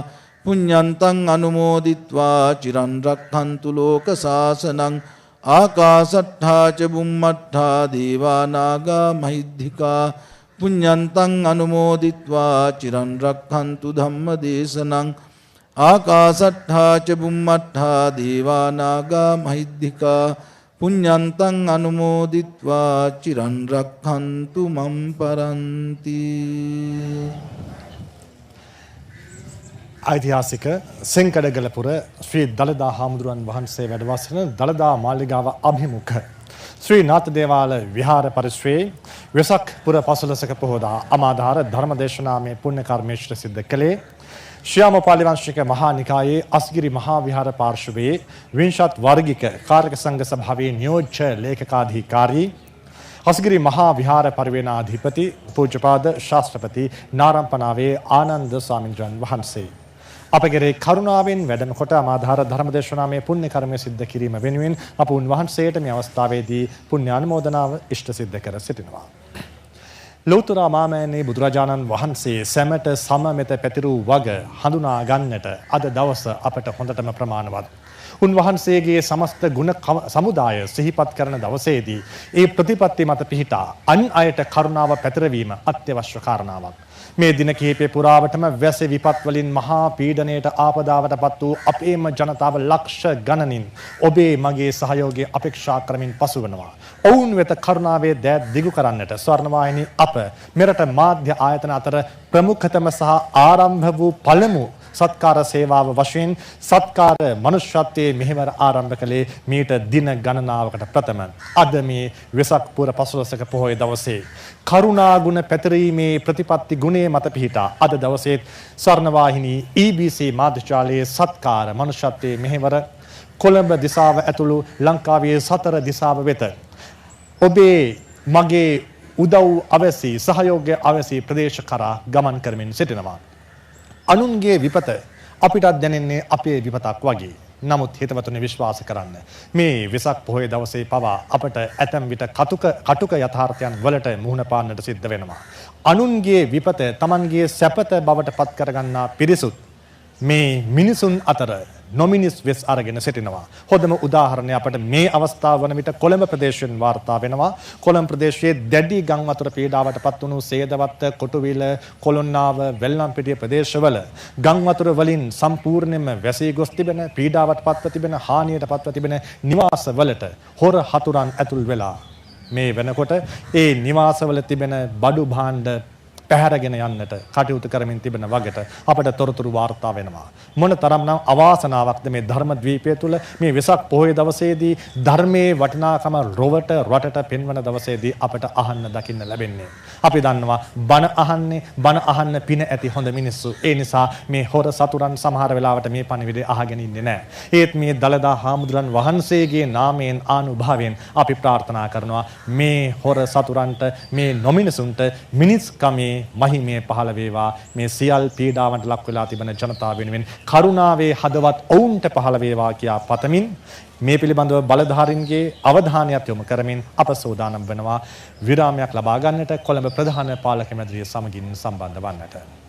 පුඤ්ඤන්තං අනුමෝදිත්වා චිරන් රක්ඛන්තු ලෝක සාසනං. ආකාසට්ඨා ච බුම්මට්ඨා දේවා නාග මහිද්దికා පුඤ්ඤන්තං අනුමෝදිත්වා චිරන් රක්ඛන්තු ධම්ම දේශනං. ආකාසට්ඨා ච බුම්මට්ඨා දේවා නාග මහිද්దికා පුඤ්ඤන්තං අනුමෝදිත්වා චිරන් රක්ඛන්තු මම් පරන්ති. ඓතිහාසික සෙන්කඩගලපුර ශ්‍රී දළදා හාමුදුරුවන් වහන්සේ වැඩවසන දළදා මාලිගාව අභිමුඛ ශ්‍රී නාථ දේවාල විහාර පරිශ්‍රයේ වෙසක් පුර 15ක පොහොදා අමාදාර ධර්මදේශනාමය පුණ්‍ය කර්මේශ්වර සිද්ධ කළේ ශ්‍යාමපාලි වංශික මහා නිකායේ අස්ගිරි මහා විහාර පාර්ශවයේ විංශත් වර්ගික කාර්යක සංඝ සභාවේ නියෝජ්‍ය ලේකකාධිකාරී අස්ගිරි මහා විහාර පරිවේනාධිපති පූජ්‍යපාද ශාස්ත්‍රපති නාරම්පනාවේ ආනන්ද ස්වාමීන් වහන්සේ අපගේ කරුණාවෙන් වැඩම කොට අමාදාර ධර්මදේශනාමය පුණ්‍ය කර්මය සිද්ධ කිරීම වෙනුවෙන් අප උන්වහන්සේට මේ අවස්ථාවේදී පුණ්‍ය අනුමෝදනාව ඉෂ්ට සිද්ධ කර සිටිනවා. ලෞතර මාමෑණී බුදුරජාණන් වහන්සේ සැමට සමමෙත පැතිරු වග හඳුනා ගන්නට අද දවස අපට හොඳටම ප්‍රමාණවත්. උන්වහන්සේගේ සමස්ත ගුණ සමුදාය සිහිපත් කරන දවසේදී ඒ ප්‍රතිපත්ති මත පිහිටා අන් අයට කරුණාව පැතිරවීම අත්‍යවශ්‍ය කාරණාවක්. මේ දින කිහිපේ පුරාවටම වැසි විපත් වලින් මහා පීඩණයට ආපදාවටපත් වූ අපේම ජනතාව ලක්ෂ ගණනින් ඔබේ මගේ සහයෝගය අපේක්ෂා කරමින් පසුවනවා. ඔවුන් වෙත කරුණාවේ දෑත් දිගු කරන්නට ස්වර්ණවාහිනී අප මෙරට මාධ්‍ය ආයතන අතර ප්‍රමුඛතම සහ ආරම්භ වූ පළමු සත්කාර සේවාව වශයෙන් සත්කාර මනුෂ්‍යත්වයේ මෙහෙවර ආරම්භ කළේ මීට දින ගණනාවකට ප්‍රථම. අද මේ වෙසක් පුර 15ක පොහොය දවසේ කරුණා ගුණ පැතිරීමේ ප්‍රතිපත්ති ගුණයේ මත පිහිටා අද දවසේ ස්වර්ණවාහිනී EBC මාධ්‍යාලයේ සත්කාර මනුෂ්‍යත්වයේ මෙහෙවර කොළඹ දිසාව ඇතුළු ලංකාවේ 4 දිසාව වෙත ඔබේ මගේ උදව් අවසි සහයෝගය අවසි ප්‍රදේශ කරා ගමන් කරමින් සිටිනවා. අනුන්ගේ විපත අපිටත් දැනෙන්නේ අපේ විපතක් වගේ. නමුත් හිතවතුනි විශ්වාස කරන්න. මේ වෙසක් පොහොය දවසේ පවා අපට ඇතැම් විට කටුක යථාර්ථයන් වලට මුහුණ පාන්නට සිද්ධ වෙනවා. අනුන්ගේ විපත Tamanගේ සැපත බවට පත් කරගන්නා පිරිසුත් මේ මිනිසුන් අතර නොමිනිස් වෙස් අරගෙන සිටිනවා. හොඳම උදාහරණය අපට මේ අවස්ථාව වන විට කොළඹ ප්‍රදේශයෙන් වාර්තා වෙනවා. කොළඹ ප්‍රදේශයේ දැඩි ගම් වතුර පීඩාවට පත් වුණු සේදවත්ත, කොටුවිල, කොළොන්නාව, වෙල්ලම්පිටිය ප්‍රදේශවල ගම් වතුර වලින් සම්පූර්ණයෙන්ම වැසී ගොස් තිබෙන, පීඩාවට පත්ව තිබෙන, හානියට පත්ව තිබෙන නිවාසවලට හොර හතුරන් ඇතුල් වෙලා මේ වෙනකොට ඒ නිවාසවල තිබෙන බඩු භාණ්ඩ පැහැරගෙන යන්නට කටයුතු කරමින් තිබෙන වගේට අපට තොරතුරු වාර්තා වෙනවා. මොන තරම්නම් අවාසනාවක්ද මේ ධර්මද්වීපය තුල මේ වෙසක් පොහොය දවසේදී ධර්මයේ වටිනාකම රොවට රටට පෙන්වන දවසේදී අපට අහන්න දකින්න ලැබෙන්නේ. අපි දන්නවා බණ අහන්න පින ඇති හොඳ මිනිස්සු. ඒ නිසා මේ හොර සතුරන් සමහර වෙලාවට මේ පණිවිඩය අහගෙන ඉන්නේ නැහැ. ඒත් මේ දළදා හාමුදුරන් වහන්සේගේ නාමයෙන් ආනුභාවයෙන් අපි ප්‍රාර්ථනා කරනවා මේ හොර සතුරන්ට මේ නොමිනිසුන්ට මිනිස්කමේ මහිමය පහළ වේවා. මේ සියල් පීඩාවන්ට ලක් වෙලා තිබෙන ජනතාව වෙනුවෙන් කරුණාවේ හදවත් ඔවුන්ට පහළ වේවා කියා පතමින් මේ පිළිබඳව බලධාරීන්ගේ අවධානයත් යොමු කරමින් අප සූදානම් වෙනවා විරාමයක් ලබා ගන්නට කොළඹ ප්‍රධාන පාලක මැදිරිය සමගින් සම්බන්ධ වන්නට.